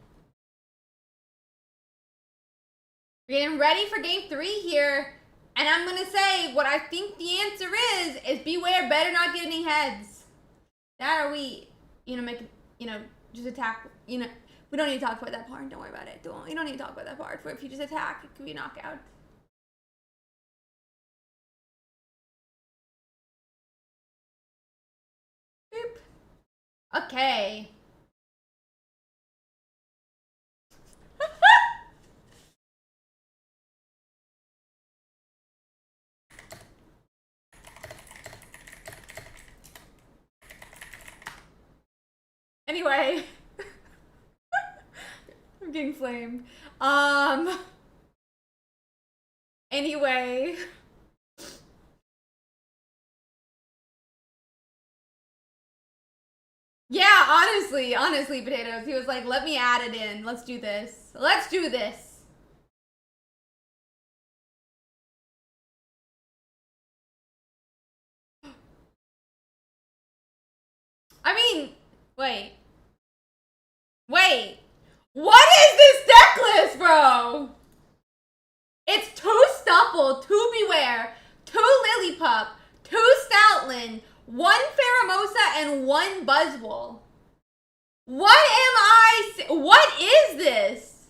We're getting ready for game 3 here. And I'm gonna say what I think the answer is beware, better not get any heads. That or we, just attack, we don't need to talk about that part. Don't worry about it. You don't need to talk about that part. For if you just attack, it could be a knockout. Boop. Okay. Anyway. I'm getting flamed. Anyway. Yeah, honestly, Potatoes. He was like, let me add it in. Let's do this. Let's do this. I mean, wait. Wait. What is this deck list, bro? It's 2 Stuffle, 2 Beware, 2 Lillipup, 2 Stoutland, 1 Pheromosa, and 1 Buzzwole. What is this?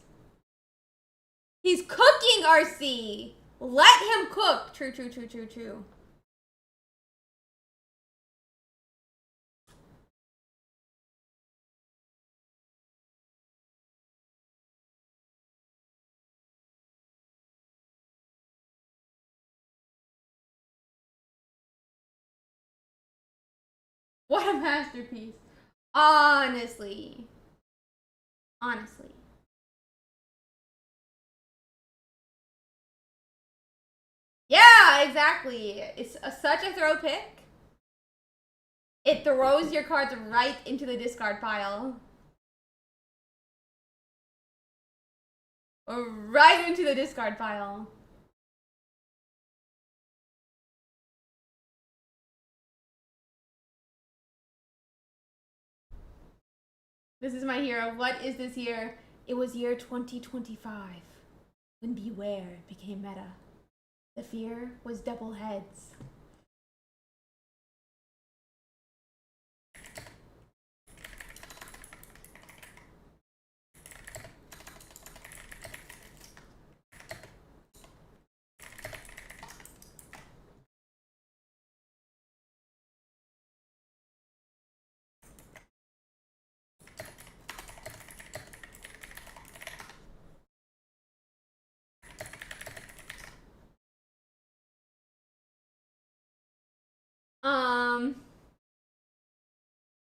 He's cooking, RC. Let him cook. True. What a masterpiece. Honestly. Yeah, exactly. It's such a throw pick. It throws your cards right into the discard pile. Or right into the discard pile. This is my hero. What is this year? It was year 2025 when Beware became meta. The fear was double heads.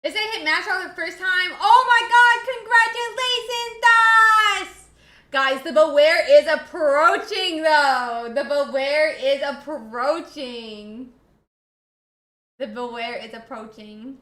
They say hit match for the first time. Oh my god, congratulations, Das! Guys, the Beware is approaching, though. The Beware is approaching. The Beware is approaching.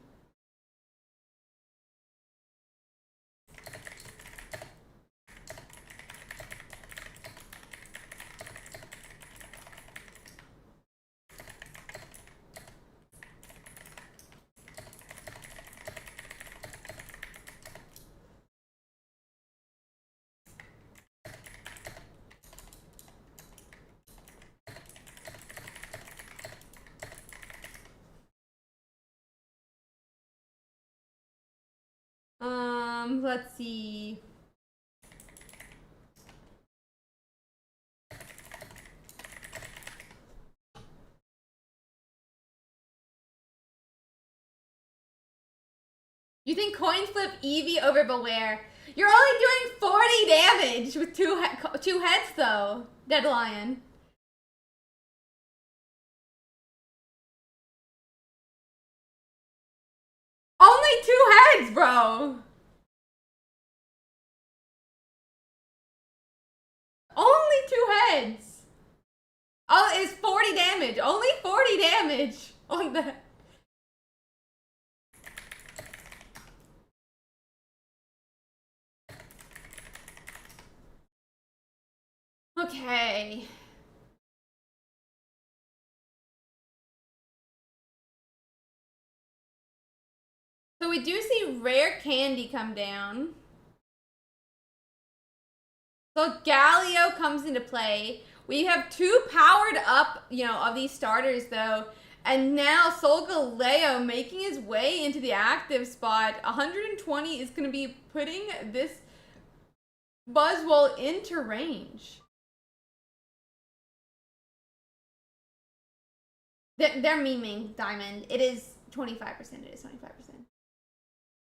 Let's see. You think coin flip Eevee over Beware? You're only doing 40 damage with two heads though, Dead Lion. Only 2 heads, bro. Only 2 heads. Oh, it's 40 damage. Only 40 damage on the. Okay. So we do see rare candy come down. So Galio comes into play. We have 2 powered up, of these starters though. And now Solgaleo making his way into the active spot. 120 is going to be putting this Buzzwole into range. They're memeing Diamond. It is 25%. It is 25%.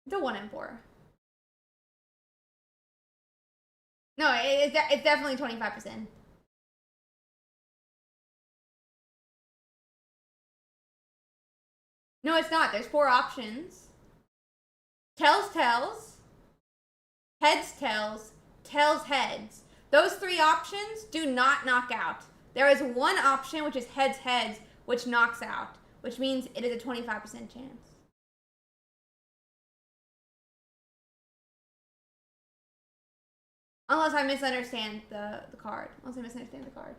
It's a 1 in 4. No, it's definitely 25%. No, it's not. There's 4 options. Tails, tails. Heads, tails. Tails, heads. Those 3 options do not knock out. There is 1 option, which is heads, heads, which knocks out, which means it is a 25% chance. Unless I misunderstand the card. Unless I misunderstand the card.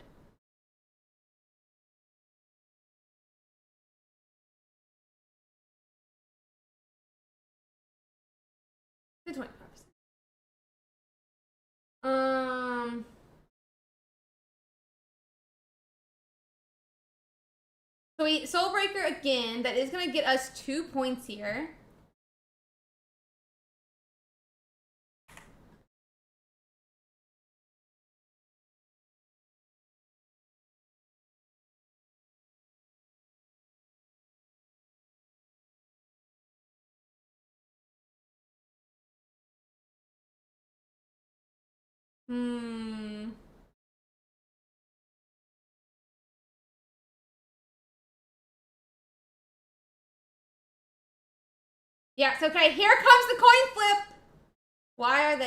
The 25%. So we Soul Breaker again. That is gonna get us 2 points here. Yes, okay, here comes the coin flip! Why are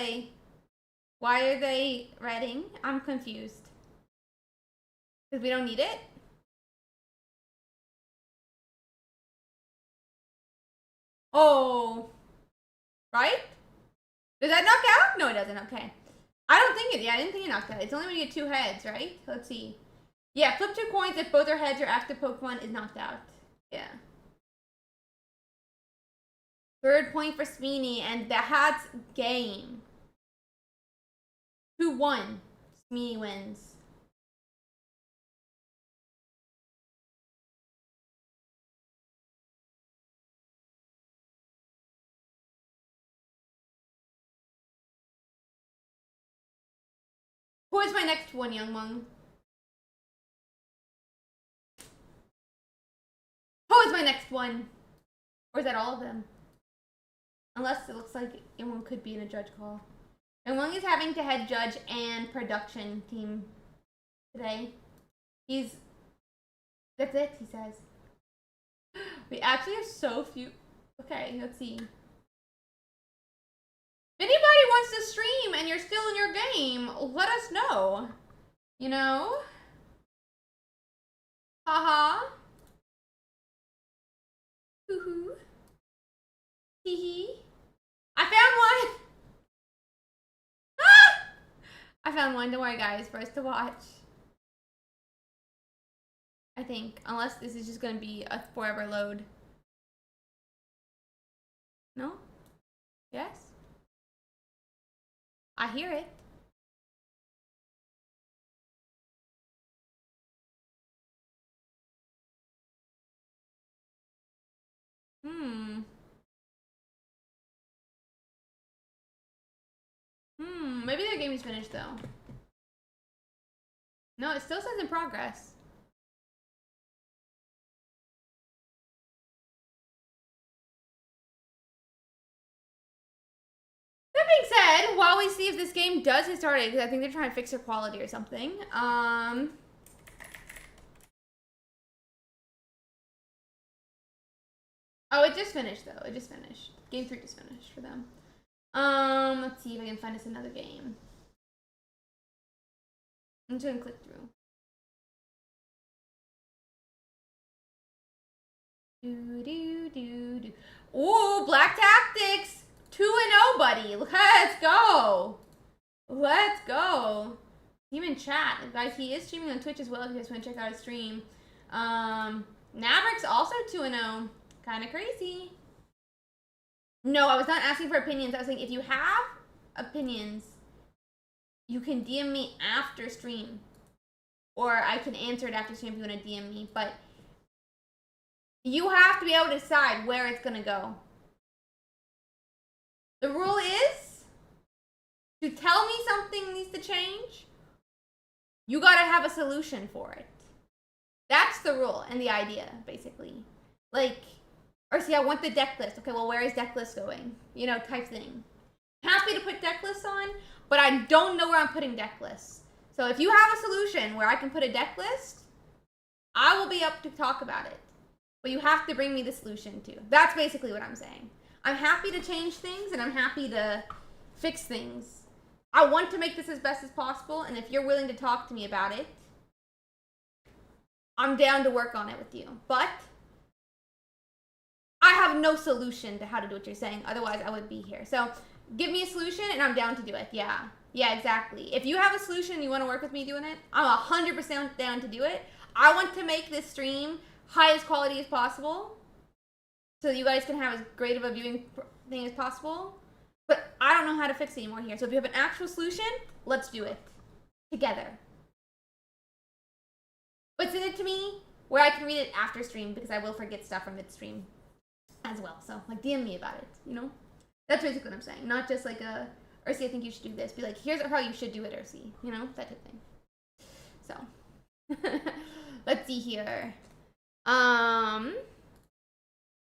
they redding? I'm confused. Because we don't need it? Oh. Right? Does that knock out? No, it doesn't. Okay. I don't think it. Yeah, I didn't think it knocked out. It's only when you get 2 heads, right? Let's see. Yeah, flip 2 coins if both are heads or active Pokemon is knocked out. Yeah. 3rd point for Meanie, and that's game. 2-1. Meanie wins. Who is my next one, Young Mung? Who is my next one? Or is that all of them? Unless it looks like one could be in a judge call. Young Mung is having to head judge and production team today. That's it, he says. We actually have so few. Okay, let's see. If anybody wants to stream and you're still in your game, let us know. You know? Haha. Hoo-hoo. Hee-hee. I found one! Ah! I found one. Don't worry, guys. For us to watch. I think. Unless this is just going to be a forever load. No? Yes? I hear it. Maybe their game is finished though. No, it still says in progress. That being said, while we see if this game does get started, because I think they're trying to fix their quality or something. Oh, it just finished though. It just finished. Game 3 just finished for them. Let's see if I can find us another game. I'm just gonna click through. Ooh, Black Tactics! 2-0, buddy. Let's go. Let's go. Team in chat. Guys, he is streaming on Twitch as well if you guys want to check out his stream. Maverick's also 2-0. Kind of crazy. No, I was not asking for opinions. I was saying if you have opinions, you can DM me after stream. Or I can answer it after stream if you want to DM me. But you have to be able to decide where it's going to go. The rule is, to tell me something needs to change, you gotta have a solution for it. That's the rule and the idea, basically. Like, or see, I want the deck list. Okay, well, where is deck list going? You know, type thing. Happy to put deck lists on, but I don't know where I'm putting deck lists. So if you have a solution where I can put a deck list, I will be up to talk about it. But you have to bring me the solution too. That's basically what I'm saying. I'm happy to change things, and I'm happy to fix things. I want to make this as best as possible, and if you're willing to talk to me about it, I'm down to work on it with you. But I have no solution to how to do what you're saying. Otherwise, I would be here. So give me a solution, and I'm down to do it. Yeah. Yeah, exactly. If you have a solution and you want to work with me doing it, I'm 100% down to do it. I want to make this stream highest quality as possible, so that you guys can have as great of a viewing thing as possible. But I don't know how to fix it anymore here. So if you have an actual solution, let's do it together. But send it to me where I can read it after stream, because I will forget stuff from mid-stream as well. So, like, DM me about it, you know? That's basically what I'm saying. Not just like a, Ursi, I think you should do this. Be like, here's how you should do it, Ursi. You know? That type of thing. So, let's see here.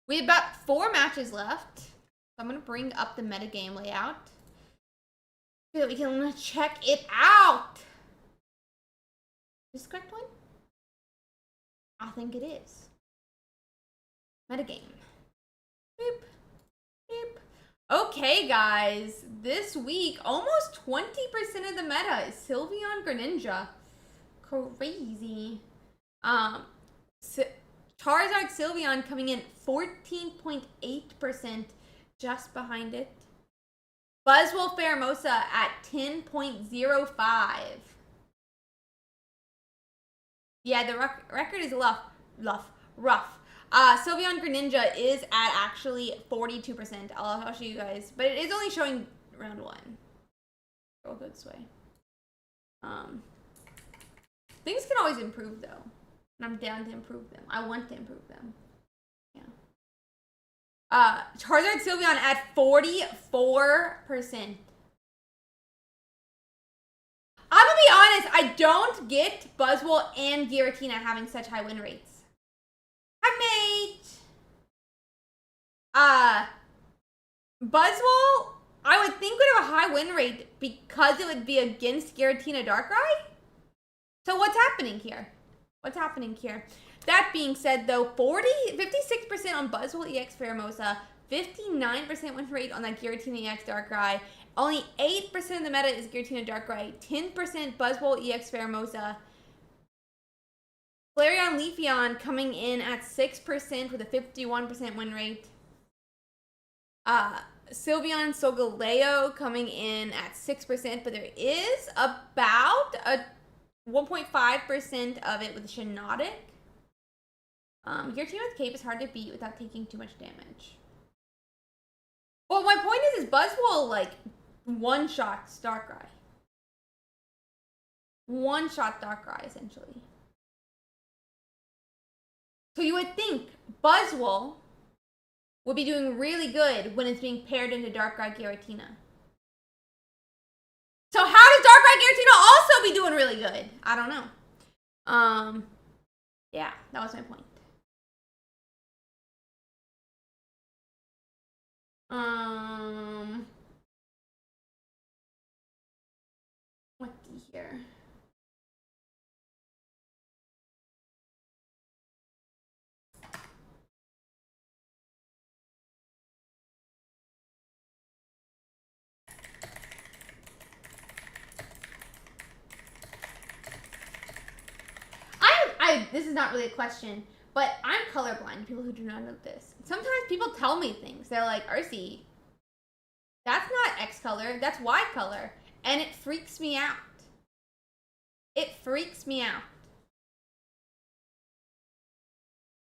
We have about 4 matches left. So I'm going to bring up the metagame layout so that we can check it out. Is this the correct one? I think it is. Metagame. Beep. Beep. Okay, guys. This week, almost 20% of the meta is Sylveon Greninja. Crazy. Charizard Sylveon coming in 14.8%, just behind it. Buzzwole Pheromosa at 10.05. Yeah, the record is rough. Sylveon Greninja is at actually 42%. I'll show you guys, but it is only showing round 1. We'll go this way. Things can always improve though. And I'm down to improve them. I want to improve them. Yeah. Charizard Sylveon at 44%. I'm gonna be honest, I don't get Buzzwole and Giratina having such high win rates. Hi, mate! Buzzwole, I would think would have a high win rate because it would be against Giratina Darkrai? So what's happening here? What's happening here? That being said, though, 56% on Buzzwole EX Pheromosa, 59% win rate on that Giratina EX Darkrai. Only 8% of the meta is Giratina Darkrai. 10% Buzzwole EX Pheromosa. Flareon Leafeon coming in at 6% with a 51% win rate. Sylveon Solgaleo coming in at 6%, but there is about a 1.5% of it with Shiinotic. Giratina with Cape is hard to beat without taking too much damage. Well, my point is Buzzwole, like, one-shots Darkrai. One-shot Darkrai, essentially. So you would think Buzzwole would be doing really good when it's being paired into Darkrai Giratina. So how does Dark Eye Giratina also be doing really good? I don't know. Yeah, that was my point. What here? This is not really a question, but I'm colorblind. People who do not know this. Sometimes people tell me things. They're like, Ursi, that's not X color, that's Y color. And it freaks me out. It freaks me out.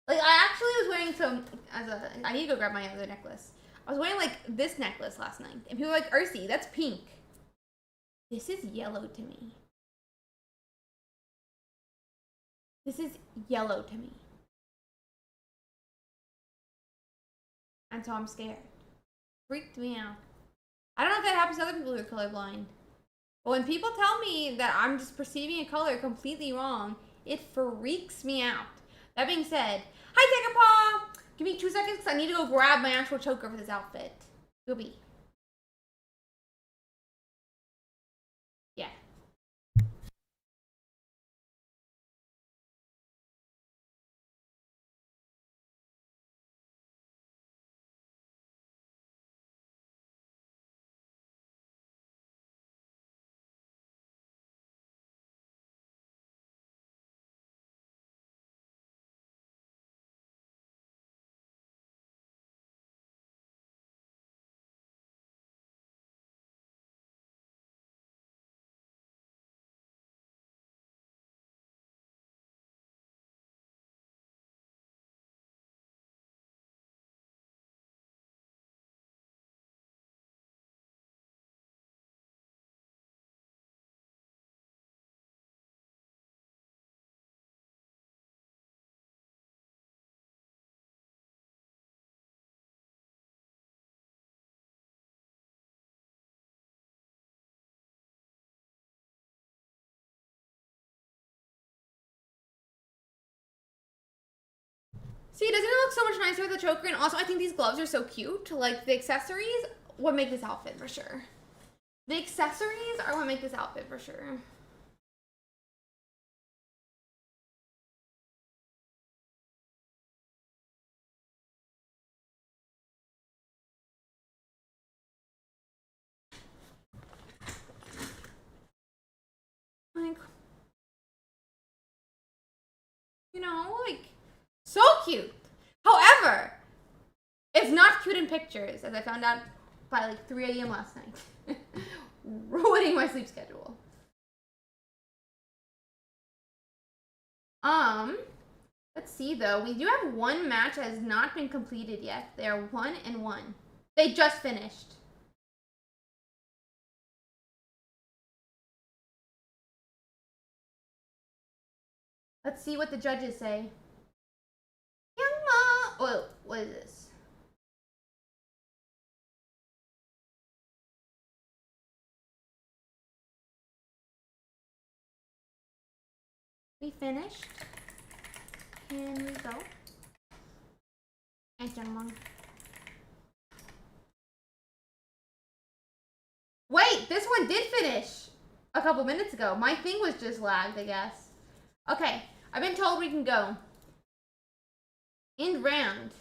Like, I actually was wearing I need to go grab my other necklace. I was wearing, like, this necklace last night. And people were like, Ursi, that's pink. This is yellow to me. This is yellow to me. And so I'm scared. Freaked me out. I don't know if that happens to other people who are colorblind. But when people tell me that I'm just perceiving a color completely wrong, it freaks me out. That being said, hi Tiger Paw! Give me 2 seconds because I need to go grab my actual choker for this outfit. Go be. Yeah. See, doesn't it look so much nicer with the choker? And also, I think these gloves are so cute. Like, the accessories, what make this outfit for sure. The accessories are what make this outfit for sure. Like, you know, like, so cute. However, it's not cute in pictures, as I found out by like 3 a.m. last night. Ruining my sleep schedule. Let's see though. We do have one match that has not been completed yet. They are 1-1. They just finished. Let's see what the judges say. Young Ma. Oh, what is this? We finished. Can we go? Thanks, gentlemen. Wait, this one did finish a couple minutes ago. My thing was just lagged, I guess. Okay, I've been told we can go. End round.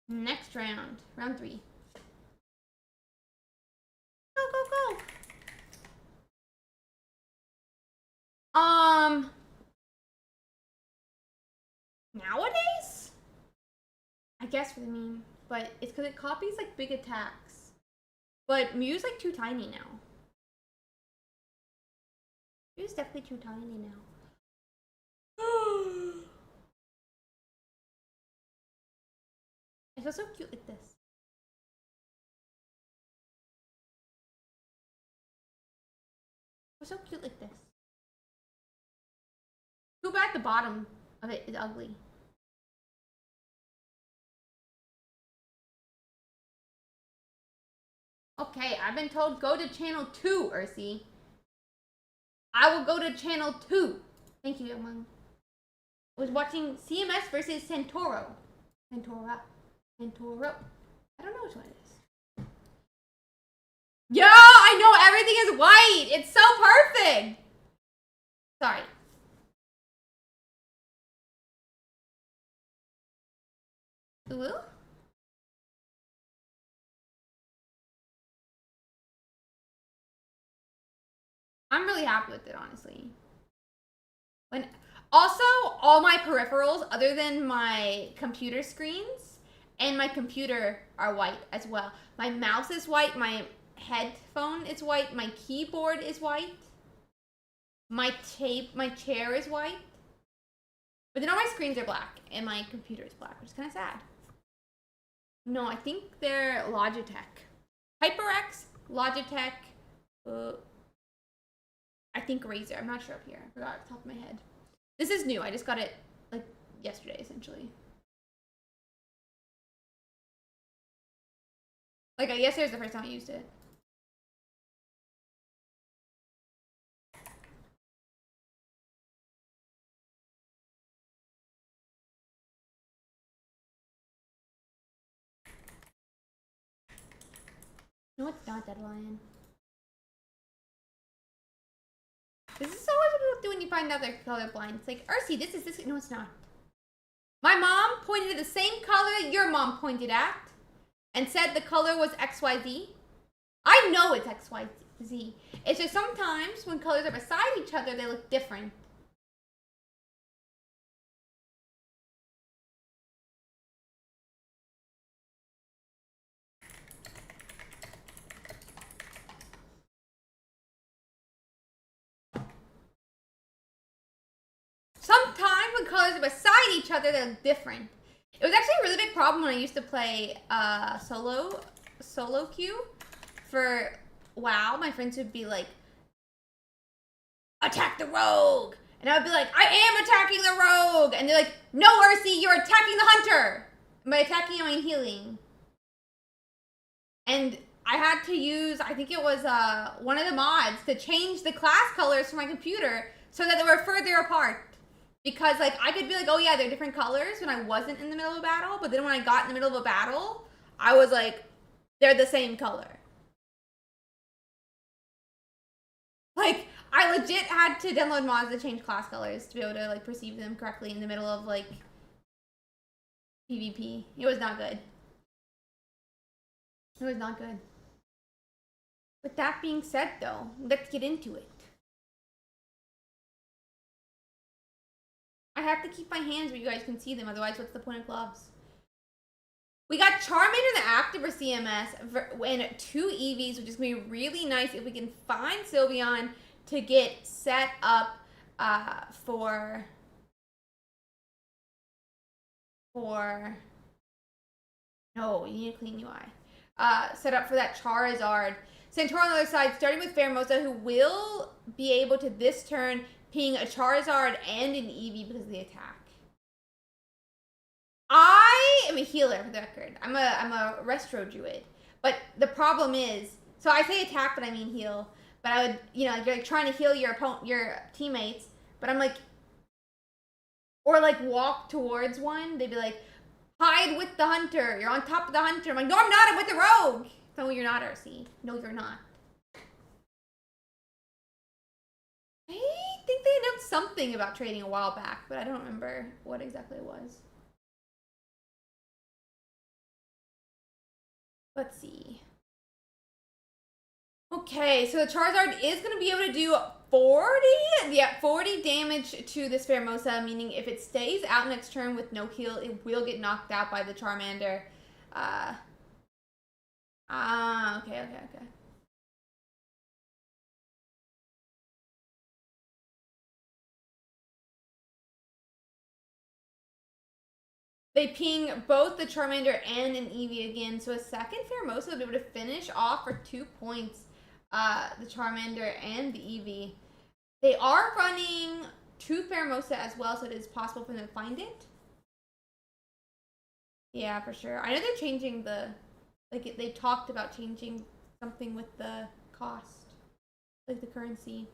Next round. Round 3. Go, go, go. Nowadays? I guess what I mean. But it's because it copies like big attacks. But Mew's like too tiny now. Mew's definitely too tiny now. It feels so cute like this. It feels so cute like this. Too bad the bottom of it is ugly. Okay, I've been told go to channel 2, Ursi. I will go to channel 2. Thank you, Young. I was watching CMS versus Santoro. Santoro. I don't know which one it is. Yo, I know everything is white. It's so perfect. Sorry. Ooh. I'm really happy with it, honestly. Also, all my peripherals, other than my computer screens and my computer, are white as well. My mouse is white, my headphone is white, my keyboard is white, my chair is white. But then all my screens are black, and my computer is black, which is kind of sad. No, I think they're Logitech. HyperX, Logitech, I think Razer. I'm not sure up here. I forgot off the top of my head. This is new. I just got it, like, yesterday, essentially. Like, yesterday was the first time I used it. No, it's not Deadline. This is always what people do when you find out they're colorblind. It's like, Ursi, this is this. No, it's not. My mom pointed at the same color that your mom pointed at and said the color was XYZ. I know it's XYZ. It's just sometimes when colors are beside each other, they look different. Sometimes when colors are beside each other, they look different. It was actually a really big problem when I used to play solo queue for WoW. My friends would be like, attack the rogue! And I would be like, I am attacking the rogue! And they're like, no, Ursi, you're attacking the hunter! And by attacking, I mean healing. And I had to use, I think it was one of the mods to change the class colors for my computer so that they were further apart. Because, like, I could be like, oh yeah, they're different colors when I wasn't in the middle of a battle. But then when I got in the middle of a battle, I was like, they're the same color. Like, I legit had to download mods to change class colors to be able to, like, perceive them correctly in the middle of, like, PvP. It was not good. It was not good. With that being said, though, let's get into it. I have to keep my hands where you guys can see them, otherwise what's the point of gloves? We got Charmander the active for CMS and 2 EVs, which is going to be really nice if we can find Sylveon to get set up for... No, you need a clean UI. Set up for that Charizard. Santoro on the other side, starting with Pheromosa, who will be able to this turn ping a Charizard and an Eevee because of the attack. I am a healer for the record. I'm a Restro Druid. But the problem is, so I say attack, but I mean heal. But I would, you know, you're like trying to heal your teammates, but I'm like, or like walk towards one. They'd be like, hide with the hunter. You're on top of the hunter. I'm like, no, I'm not. I'm with the rogue. No, you're not, Ursi. No, you're not. I think they announced something about trading a while back, but I don't remember what exactly it was. Let's see. Okay, so the Charizard is going to be able to do 40? Yeah, 40 damage to this Pheromosa, meaning if it stays out next turn with no heal, it will get knocked out by the Charmander. Okay. They ping both the Charmander and an Eevee again, so a second Pheromosa will be able to finish off for 2 points the Charmander and the Eevee. They are running 2 Pheromosa as well, so it is possible for them to find it. Yeah, for sure. I know they're changing the... Like, they talked about changing something with the cost, like the currency.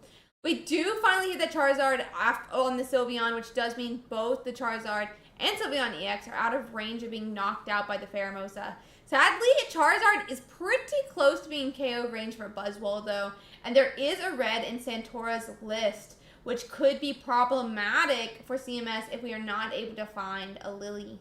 We do finally hit the Charizard on the Sylveon, which does mean both the Charizard and Sylveon EX are out of range of being knocked out by the Pheromosa. Sadly, Charizard is pretty close to being KO range for Buzzwole, though, and there is a red in Santora's list, which could be problematic for CMS if we are not able to find a Lily.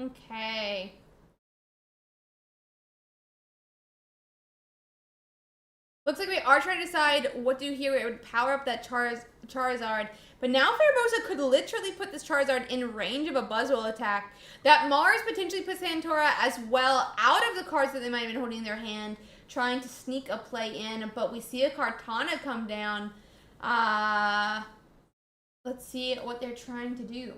Okay. Looks like we are trying to decide what to do here. It would power up that Charizard. But now Pheromosa could literally put this Charizard in range of a Buzzwole attack. That Mars potentially puts Santoro as well out of the cards that they might have been holding in their hand, trying to sneak a play in. But we see a Kartana come down. Let's see what they're trying to do.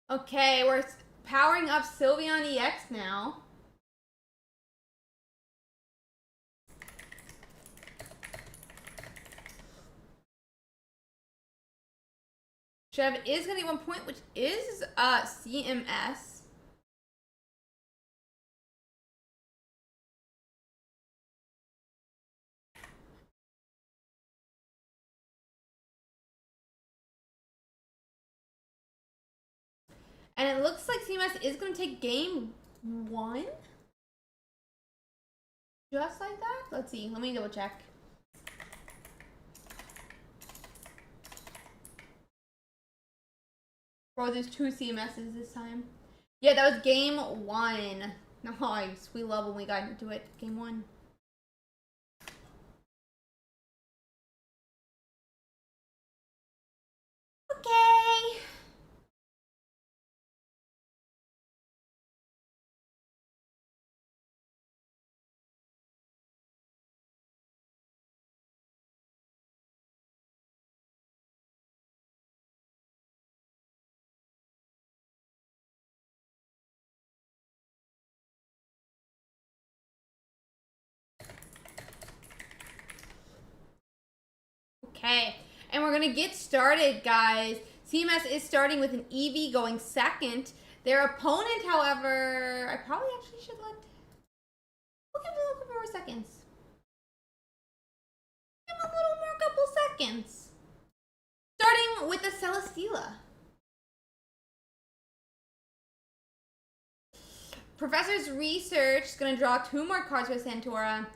Okay, we're powering up Sylveon EX now. Chev is going to get 1 point, which is CMS. And it looks like CMS is going to take game 1. Just like that? Let's see. Let me double check. Bro, there's 2 CMSs this time. Yeah, that was game 1. Nice. We love when we got into it. Game 1. Okay. Okay, and we're gonna get started, guys. CMS is starting with an Eevee going second. Their opponent, however, I probably actually should we'll give them a couple more seconds. Give them a little more couple seconds. Starting with the Celesteela. Professor's Research is gonna draw 2 more cards with Santoro.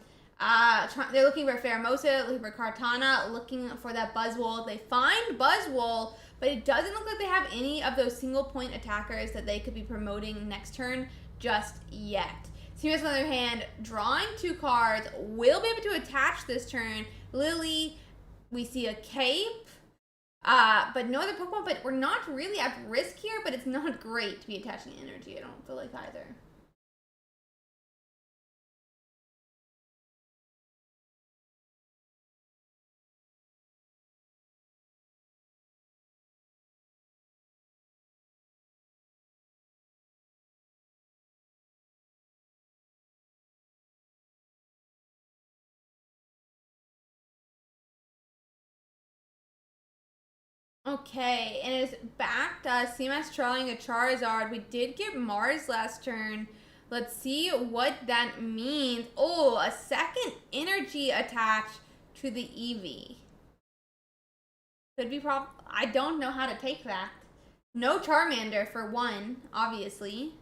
They're looking for Pheromosa, looking for Kartana, looking for that Buzzwole. They find Buzzwole, but it doesn't look like they have any of those single point attackers that they could be promoting next turn just yet. CMS, on the other hand, drawing 2 cards, will be able to attach this turn. Lily, we see a Cape, but no other Pokemon, but we're not really at risk here, but it's not great to be attaching energy, I don't feel like either. Okay, and it's back to CMS drawing a Charizard. We did get Mars last turn. Let's see what that means. Oh, a second energy attach. to the Eevee. Could be I don't know how to take that. No Charmander for one, obviously.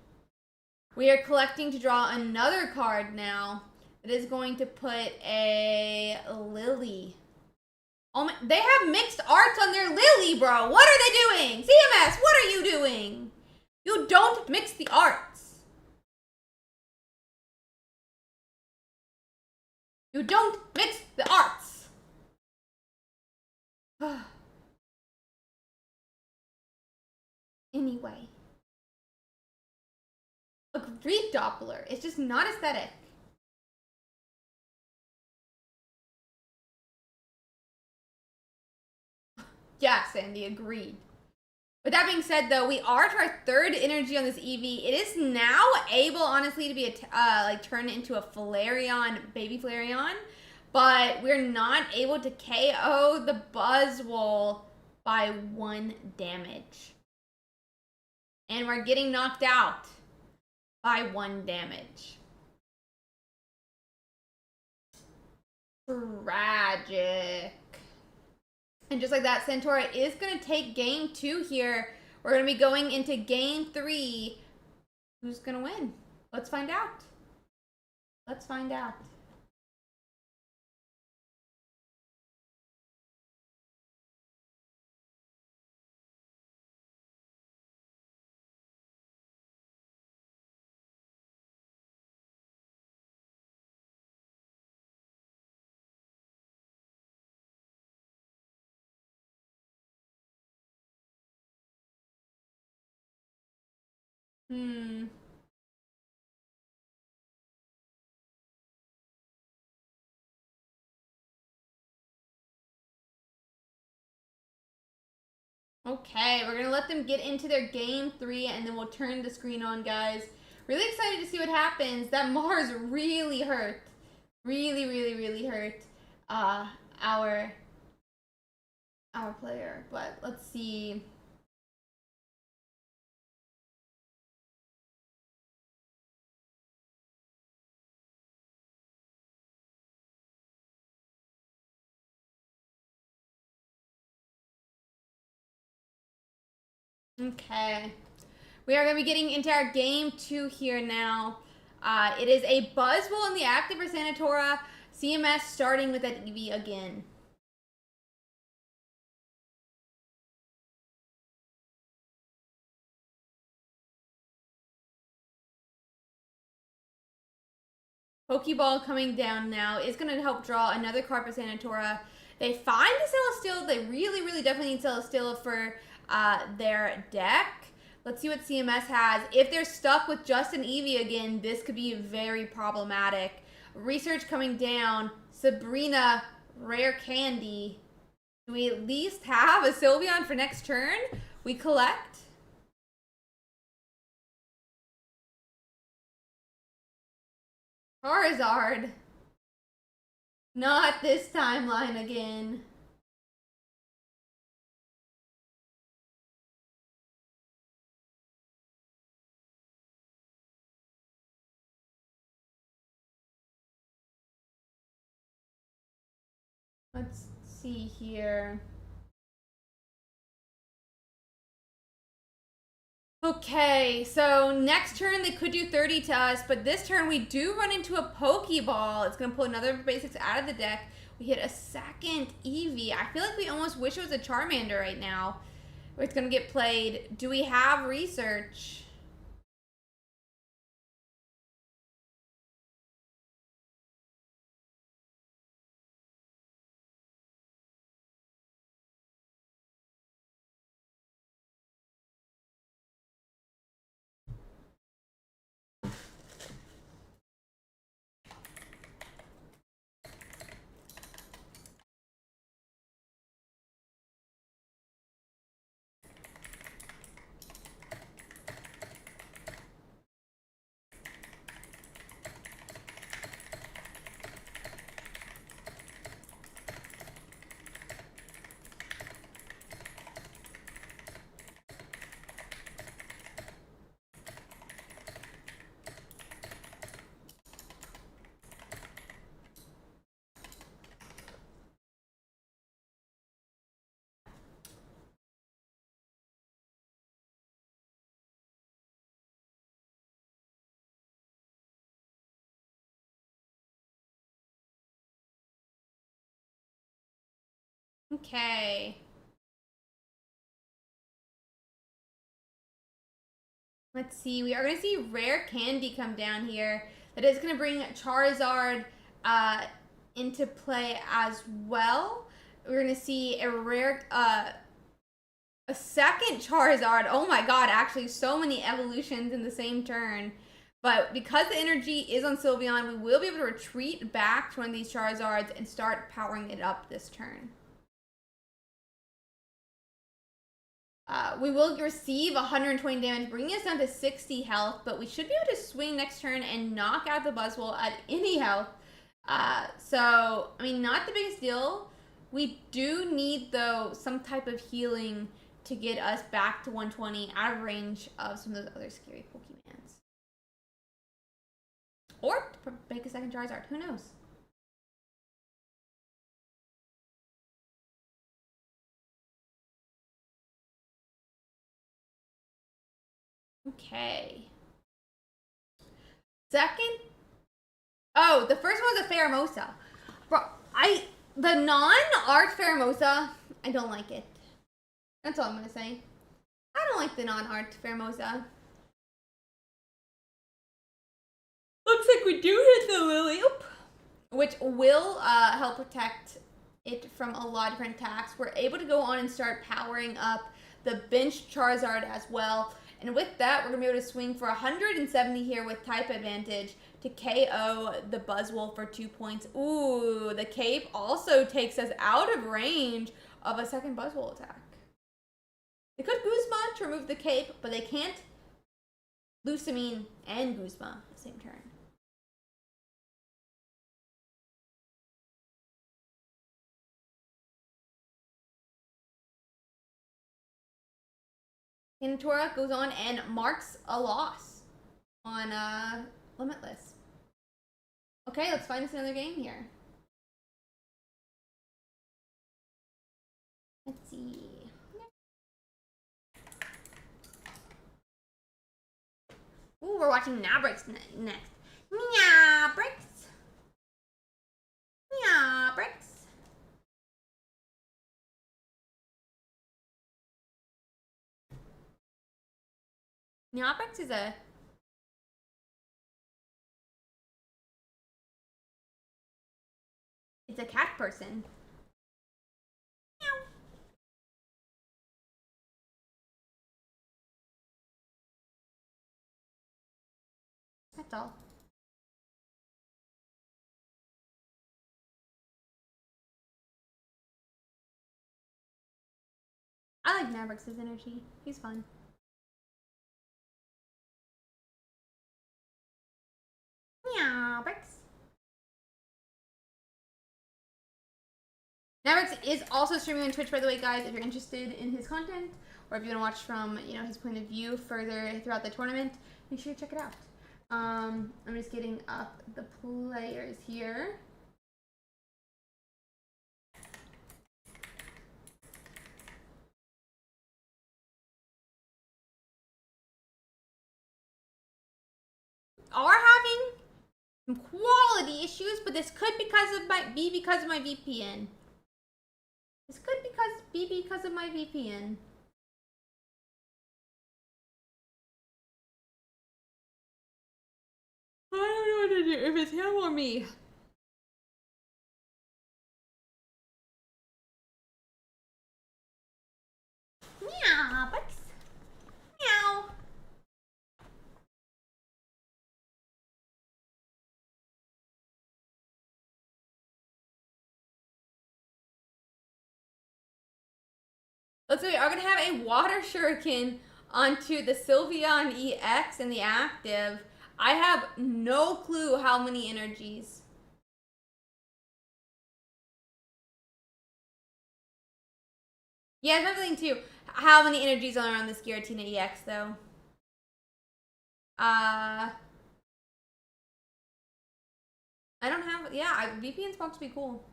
We are collecting to draw another card now. It is going to put a Lily. Oh my, they have mixed arts on their Lily, bro. What are they doing? CMS, what are you doing? You don't mix the arts. You don't mix the arts. Anyway. Agreed, Doppler. It's just not aesthetic. Yeah, Sandy, agreed. With that being said, though, we are to our third energy on this Eevee. It is now able, honestly, to be like turned into a Flareon, baby Flareon, but we're not able to KO the Buzzwole by 1 damage. And we're getting knocked out by 1 damage. Tragic. And just like that, Santoro is going to take game 2 here. We're going to be going into game 3. Who's going to win? Let's find out. Let's find out. Okay, we're going to let them get into their game 3 and then we'll turn the screen on, guys. Really excited to see what happens. That Mars really hurt. Really hurt our player. But let's see. Okay. We are going to be getting into our game 2 here now. It is a Buzzwole in the active for Santoro. CMS starting with that Eevee again. Pokeball coming down now is going to help draw another card for Santoro. They find the Celesteela. They really definitely need Celesteela for their deck. Let's see what CMS has. If they're stuck with just an Eevee again, this could be very problematic. Research coming down. Sabrina, Rare Candy. Do we at least have a Sylveon for next turn? We collect. Charizard. Not this timeline again. Let's see here. Okay, so next turn they could do 30 to us, but this turn we do run into a Pokeball. It's going to pull another basics out of the deck. We hit a second Eevee. I feel like we almost wish it was a Charmander right now. It's going to get played. Do we have research? Okay. Let's see. We are going to see Rare Candy come down here. That is going to bring Charizard into play as well. We're going to see a rare, a second Charizard. Oh my god, actually so many evolutions in the same turn. But because the energy is on Sylveon, we will be able to retreat back to one of these Charizards and start powering it up this turn. We will receive 120 damage, bringing us down to 60 health, but we should be able to swing next turn and knock out the Buzzwole at any health. So, I mean, not the biggest deal. We do need, though, some type of healing to get us back to 120 out of range of some of those other scary Pokemons. Or make a second Charizard. Who knows? Okay. Second. Oh, the first one was a Pheromosa. Bro, the non-art Pheromosa, I don't like it. That's all I'm gonna say. I don't like the non-art Pheromosa. Looks like we do hit the Lillipup, which will help protect it from a lot of different attacks. We're able to go on and start powering up the bench Charizard as well. And with that, we're going to be able to swing for 170 here with type advantage to KO the Buzzwole for 2 points. Ooh, the cape also takes us out of range of a second Buzzwole attack. They could Guzma to remove the cape, but they can't Lusamine and Guzma at the same turn. Santoro goes on and marks a loss on Limitless. Okay, let's find us another game here. Let's see. Ooh, we're watching Nabrix next. Nabrix. Nabrix. Nabrix is a... It's a cat person. Meow. That's all. I like Nabrix's energy. He's fun. Nabrix. Nabrix is also streaming on Twitch, by the way, guys. If you're interested in his content, or if you want to watch from his point of view further throughout the tournament, make sure you check it out. I'm just getting up the players here. Are having some quality issues, but this could be because of my VPN. This could be because of my VPN. I don't know what to do, if it's him or me. Meow, Bucks. Meow. Let's see, we are going to have a Water Shuriken onto the Sylveon EX and the active. I have no clue how many energies. Yeah, it's another thing too. How many energies are on this Giratina EX though? I don't have. Yeah, VPN sponsor would be cool.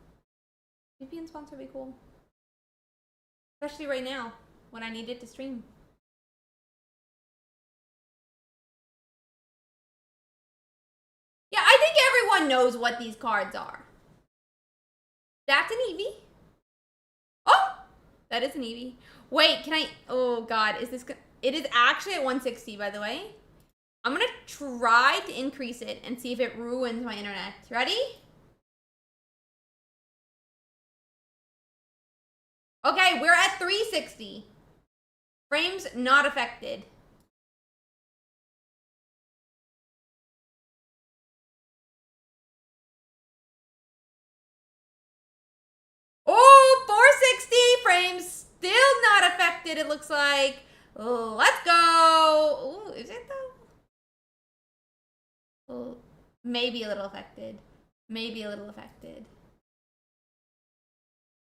VPN sponsor would be cool. Especially right now, when I need it to stream. Yeah, I think everyone knows what these cards are. That's an Eevee. Oh, That is an Eevee. Wait, can I? Oh God, is this? It is actually at 160, by the way. I'm gonna try to increase it and see if it ruins my internet. Ready? Okay, we're at 360. Frames not affected. Oh, 460 frames still not affected, it looks like. Oh, let's go. Oh, is it though? Oh, maybe a little affected. Maybe a little affected.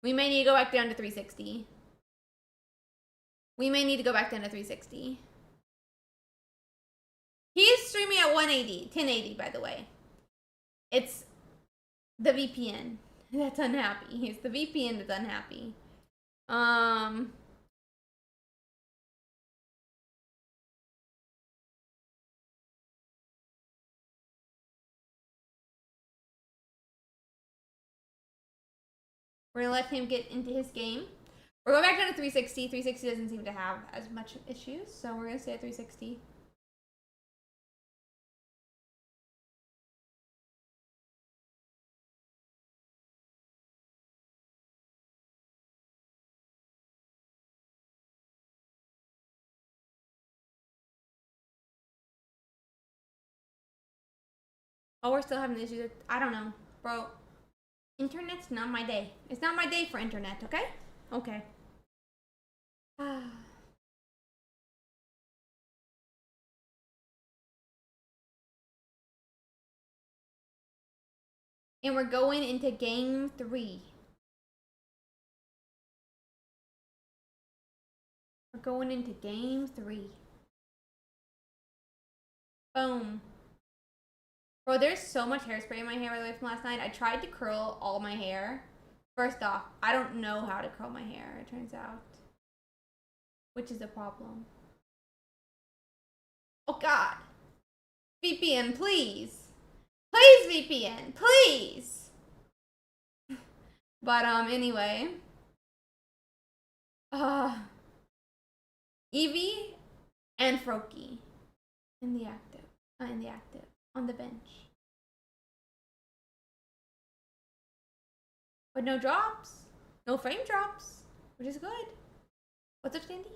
We may need to go back down to 360. We may need to go back down to 360. He's streaming at 180, 1080, by the way. It's the VPN that's unhappy. It's the VPN that's unhappy. We're gonna let him get into his game. We're going back down to 360. 360 doesn't seem to have as much issues, so we're gonna stay at 360. Oh, we're still having issues. I don't know, bro. Internet's not my day. It's not my day for internet, okay? Okay. And we're going into game 3. We're going into game 3. Boom. Bro, there's so much hairspray in my hair, by the way, from last night. I tried to curl all my hair. First off, I don't know how to curl my hair, it turns out. Which is a problem. Oh, God. VPN, please. Please, VPN, please. But, anyway. Eevee and Froakie in the active. On the bench. But no drops. No frame drops. Which is good. What's up, Standy?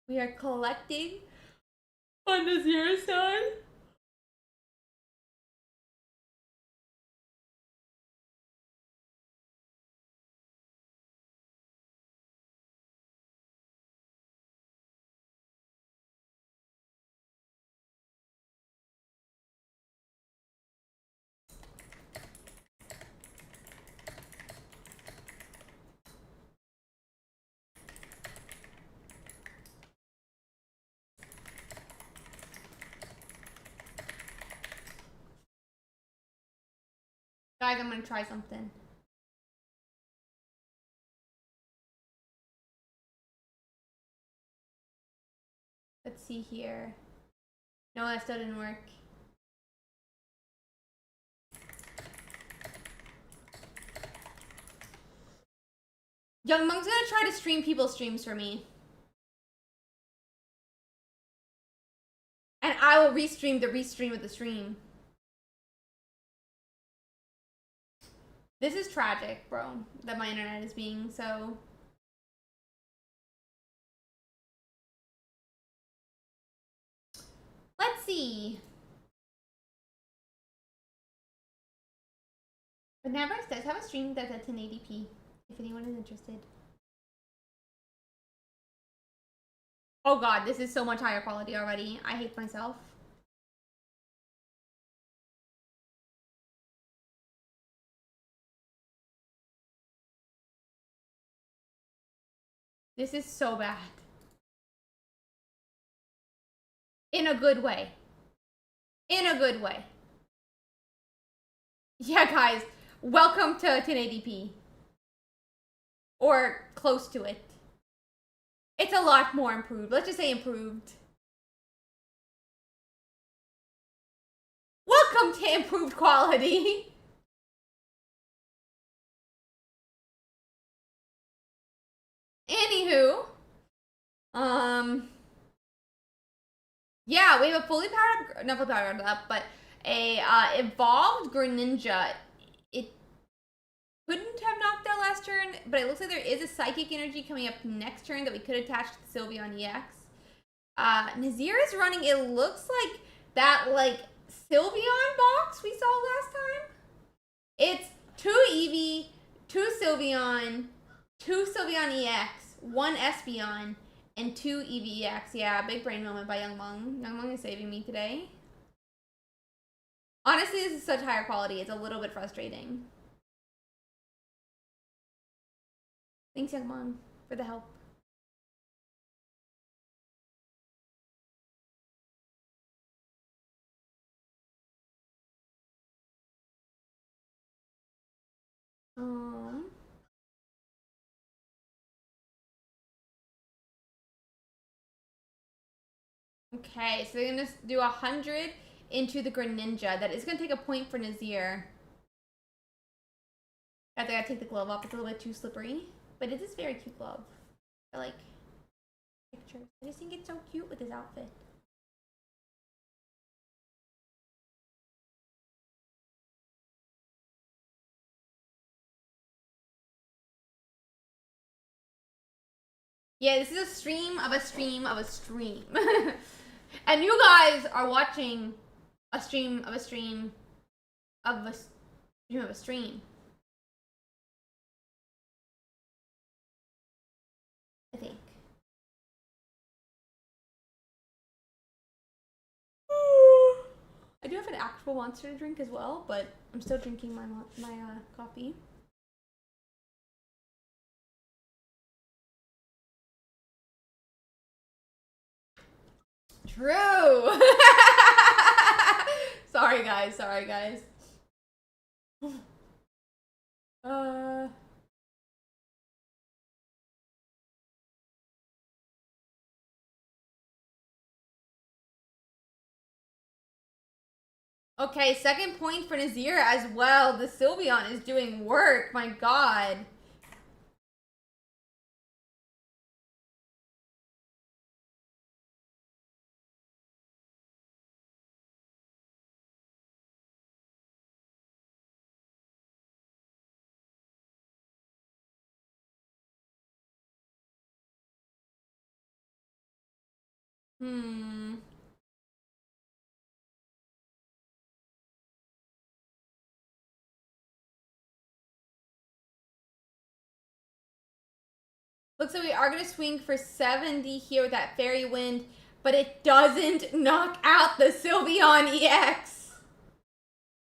We are collecting on the 0 side. Guys, I'm gonna try something. Let's see here. No, that still didn't work. Young Monk's gonna try to stream people's streams for me. And I will restream the restream of the stream. This is tragic, bro, that my internet is being so... Let's see. But Navrex does have a stream that's at 1080p, if anyone is interested. Oh God, this is so much higher quality already. I hate myself. This is so bad. In a good way. In a good way. Yeah, guys. Welcome to 1080p. Or close to it. It's a lot more improved. Let's just say improved. Welcome Welcome to improved quality. Anywho, yeah, we have a fully powered up, not fully powered up, but a evolved Greninja. It couldn't have knocked out last turn, but it looks like there is a psychic energy coming up next turn that we could attach to the Sylveon EX. Nazir is running, it looks like that, like, Sylveon box we saw last time. It's 2 Eevee, 2 Sylveon, 2 Sylveon EX, 1 Espeon, and 2 Eevee EX. Yeah, big brain moment by Young Mung. Young Mung is saving me today. Honestly, this is such higher quality. It's a little bit frustrating. Thanks, Young Mung, for the help. Okay, so they're gonna do 100 into the Greninja. That is gonna take a point for Nazir. I think I take the glove off. It's a little bit too slippery, but it is a very cute glove. I like pictures. I just think it's so cute with his outfit. Yeah, this is a stream of a stream of a stream. And you guys are watching a stream of a stream of a stream of a stream. I think. I do have an actual monster to drink as well, but I'm still drinking my coffee. True. Sorry guys. Okay, second point for Nazir as well. The Sylveon is doing work. My god. Looks like we are going to swing for 70 here with that Fairy Wind, but it doesn't knock out the Sylveon EX.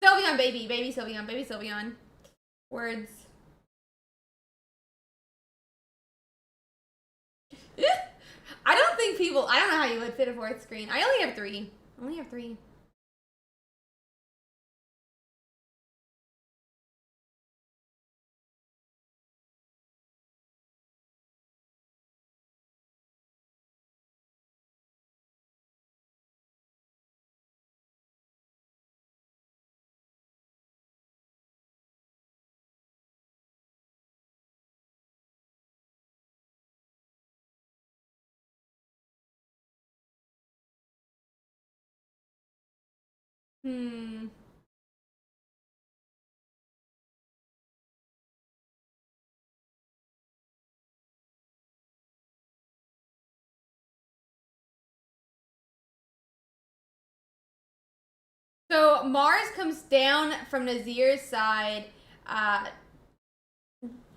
Sylveon, baby. Baby Sylveon. Baby Sylveon. Words. I don't think people... I don't know how you would fit a fourth screen. I only have 3. So Mars comes down from Nazir's side,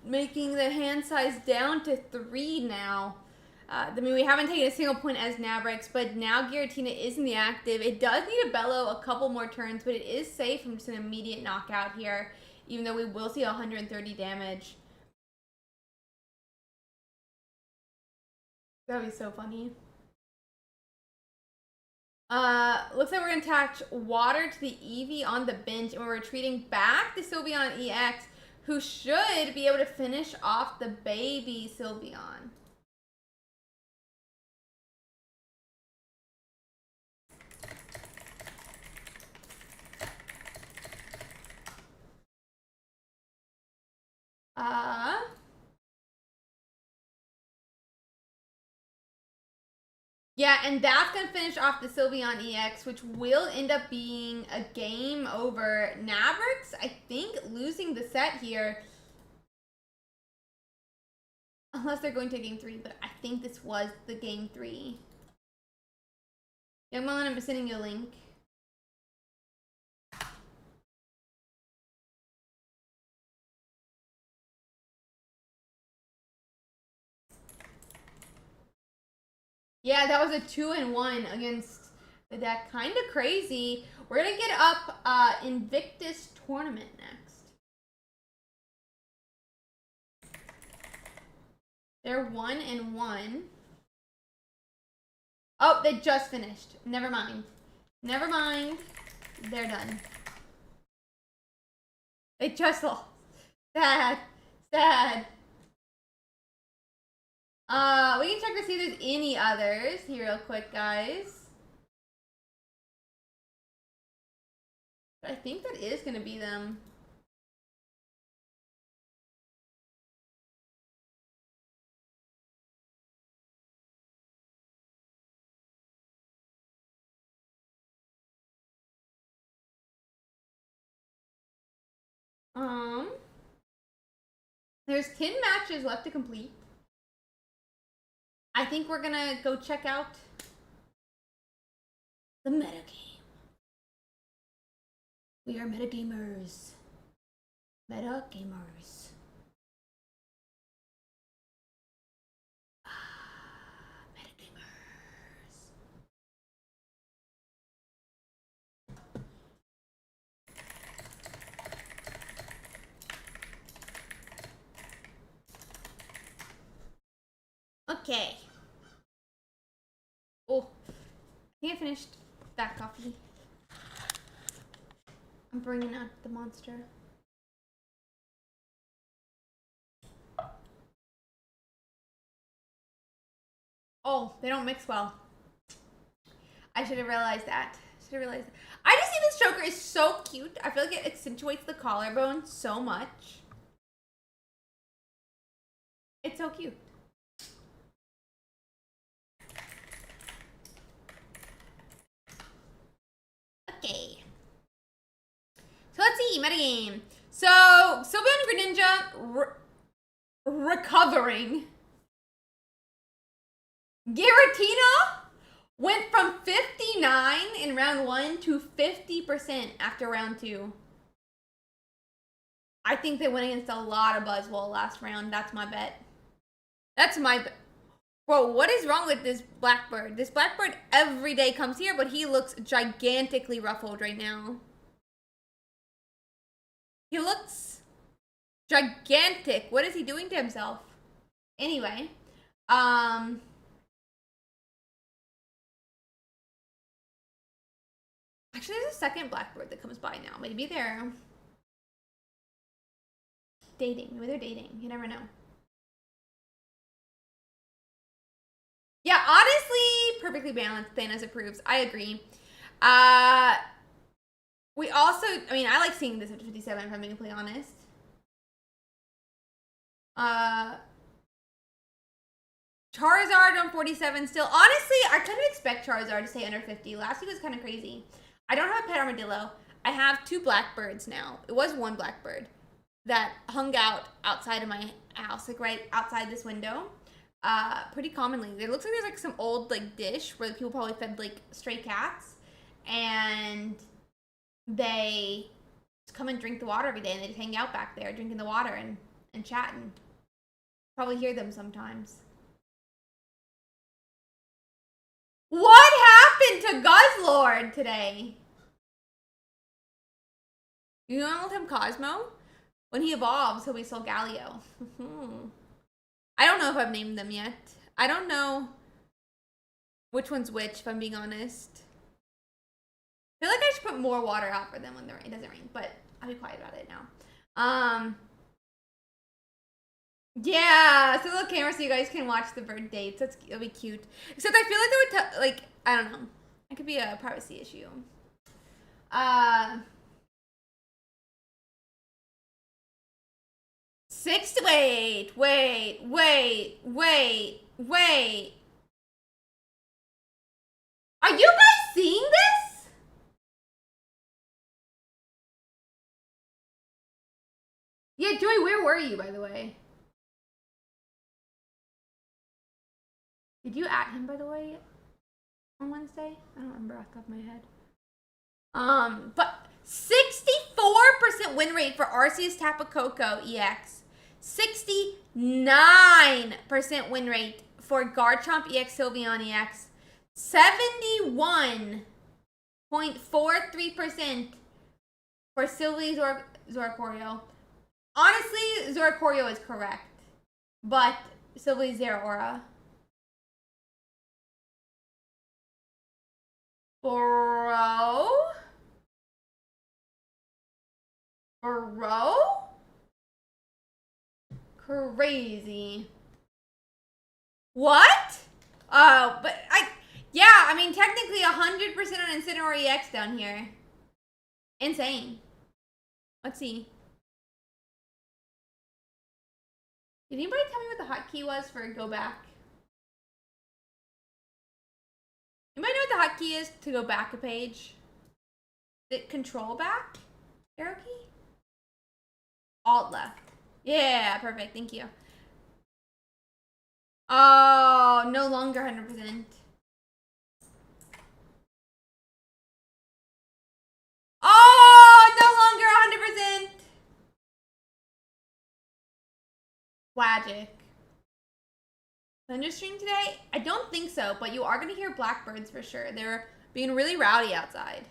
making the hand size down to 3 now. I mean, we haven't taken a single point as Navrix, but now Giratina is in the active. It does need to bellow a couple more turns, but it is safe from just an immediate knockout here, even though we will see 130 damage. That'd be so funny. Looks like we're going to attach water to the Eevee on the bench, and we're retreating back to Sylveon EX, who should be able to finish off the baby Sylveon. Yeah, and that's going to finish off the Sylveon EX, which will end up being a game over. Mavericks, I think, losing the set here. Unless they're going to game 3, but I think this was the game 3. Young Mullen, I'm sending you a link. Yeah, that was a 2-1 against the deck. Kind of crazy. We're going to get up Invictus Tournament next. They're 1-1. Oh, they just finished. Never mind. Never mind. They're done. They just lost. Sad. Sad. We can check to see if there's any others here real quick, guys. I think that is going to be them. There's 10 matches left to complete. I think we're gonna go check out the metagame. We are metagamers. Metagamers. Metagamers. Okay. Oh, I think I finished that coffee. I'm bringing out the monster. Oh, they don't mix well. I should have realized that. I just think this choker is so cute. I feel like it accentuates the collarbone so much. It's so cute. Okay. So let's see, metagame. So, Sylveon Greninja recovering. Giratina went from 59 in round 1 to 50% after round 2. I think they went against a lot of Buzzwole last round. That's my bet. That's my bet. Bro, what is wrong with this Blackbird? This Blackbird every day comes here, but he looks gigantically ruffled right now. He looks gigantic. What is he doing to himself? Anyway, actually, there's a second Blackbird that comes by now. Maybe they're dating. Maybe they're dating. You never know. Yeah, honestly, perfectly balanced. Thanos approves. I agree. We also, I mean, I like seeing this at 57 if I'm being completely honest. Charizard on 47 still. Honestly, I couldn't expect Charizard to stay under 50. Last week was kind of crazy. I don't have a pet armadillo. I have 2 Blackbirds now. It was 1 Blackbird that hung out outside of my house, like right outside this window. Pretty commonly. It looks like there's like some old like dish where people probably fed like stray cats, and they just come and drink the water every day, and they just hang out back there drinking the water and chatting. Probably hear them sometimes. What happened to Guzzlord today? You know him, Cosmo? When he evolves, he'll be Solgaleo. I don't know if I've named them yet. I don't know which one's which, if I'm being honest. I feel like I should put more water out for them when it doesn't rain, but I'll be quiet about it now. Yeah, so a little camera so you guys can watch the bird dates. It'll be cute. Except I feel like they would, like, I don't know. It could be a privacy issue. Wait. Are you guys seeing this? Yeah, Joey, where were you, by the way? Did you at him, by the way, on Wednesday? I don't remember off the top of my head. But 64% win rate for Arceus Tapu Koko EX. 69% win rate for Garchomp EX Sylveon EX. 71.43% for Sylvie Zoroark. Honestly, Zoroark is correct. But Sylvie Zeraora. Bro? Crazy. What? Oh, but I mean, technically 100% on Incineroar EX down here. Insane. Let's see. Did anybody tell me what the hotkey was for go back? Anybody know what the hotkey is to go back a page? Is it control back? Arrow key? Alt left. Yeah, perfect. Thank you. Oh, no longer 100%. Oh, no longer 100%. Magic. Thunderstream today? I don't think so, but you are going to hear blackbirds for sure. They're being really rowdy outside.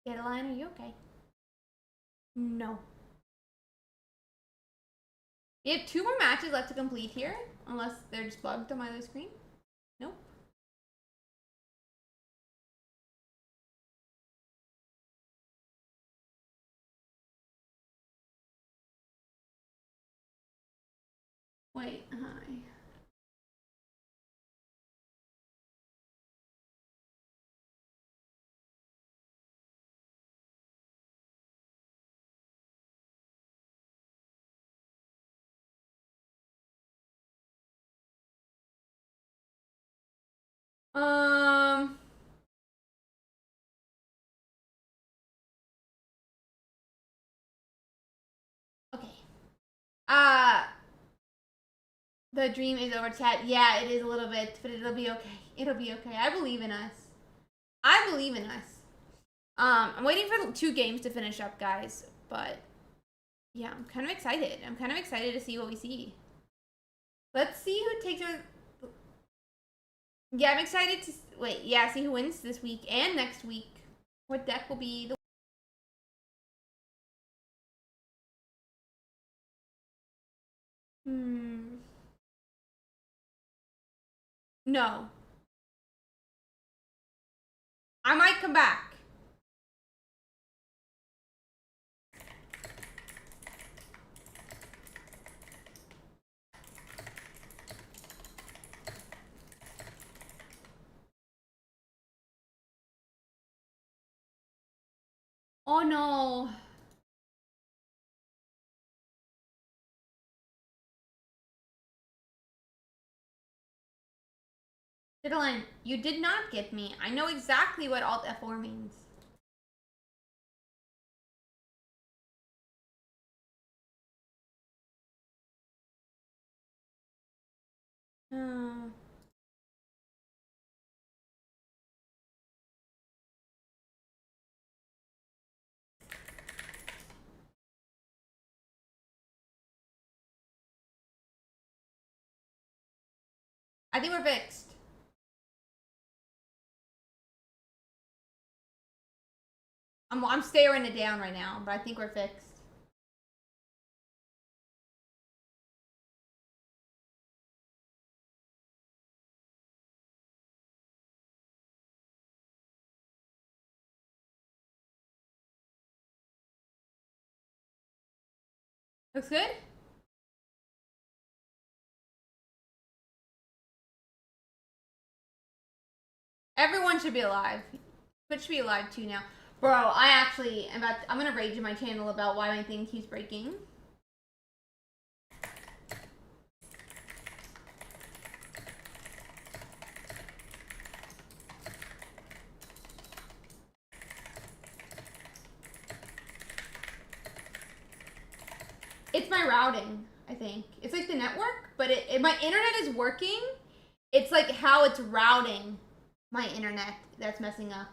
Adeline, are you okay? No. We have 2 more matches left to complete here, unless they're just bugged on my other screen. Nope. Wait, hi. Okay. The dream is over, chat. Yeah, it is a little bit, but it'll be okay. It'll be okay. I believe in us. I believe in us. I'm waiting for 2 games to finish up, guys. But yeah, I'm kind of excited. I'm kind of excited to see what we see. Let's see who takes our... Yeah, I'm excited to... Wait, yeah, see who wins this week and next week. What deck will be the... No. I might come back. Oh no. Fiddlein, you did not get me. I know exactly what Alt F4 means. I think we're fixed. I'm staring it down right now, but I think we're fixed. Looks good? Everyone should be alive. Twitch should be alive too now. Bro, I'm gonna rage in my channel about why my thing keeps breaking. It's my routing, I think. It's like the network, but my internet is working. It's like how it's routing my internet that's messing up.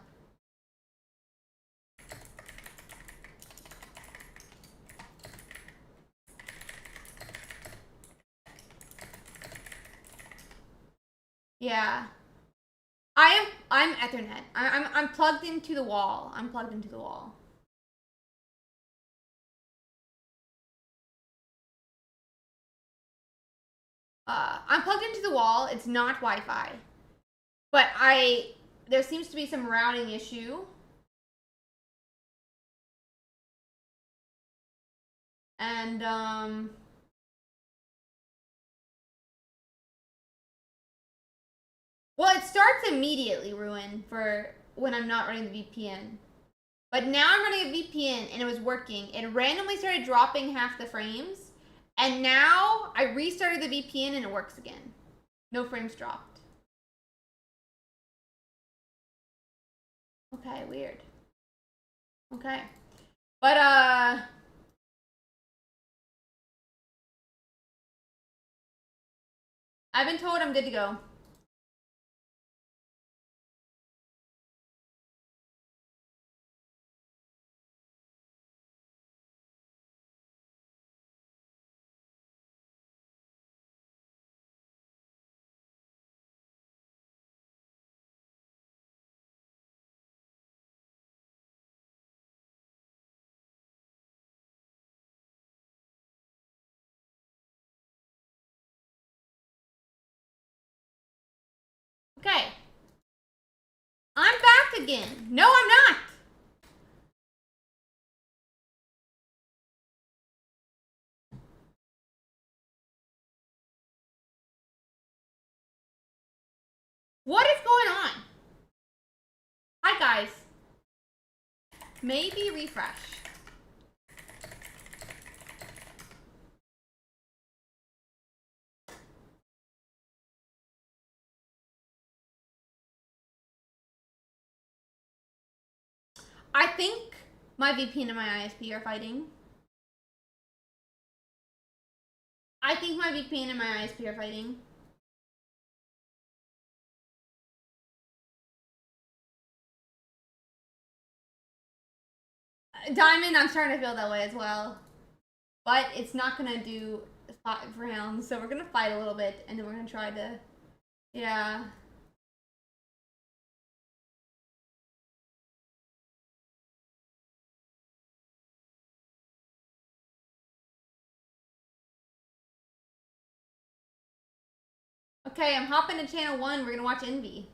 Yeah. I'm Ethernet. I'm plugged into the wall. I'm plugged into the wall. I'm plugged into the wall. It's not Wi-Fi. But there seems to be some routing issue. And well, it starts immediately, Ruin, for when I'm not running the VPN. But now I'm running a VPN and it was working. It randomly started dropping half the frames. And now I restarted the VPN and it works again. No frames dropped. Okay, weird. Okay. But I've been told I'm good to go. Okay. I'm back again. No, I'm not. What is going on? Hi, guys. Maybe refresh. I think my VPN and my ISP are fighting. I think my VPN and my ISP are fighting. Diamond, I'm starting to feel that way as well. But it's not gonna do 5 rounds, so we're gonna fight a little bit, and then we're gonna try to... Yeah. Okay, I'm hopping to channel 1. We're gonna watch Envy.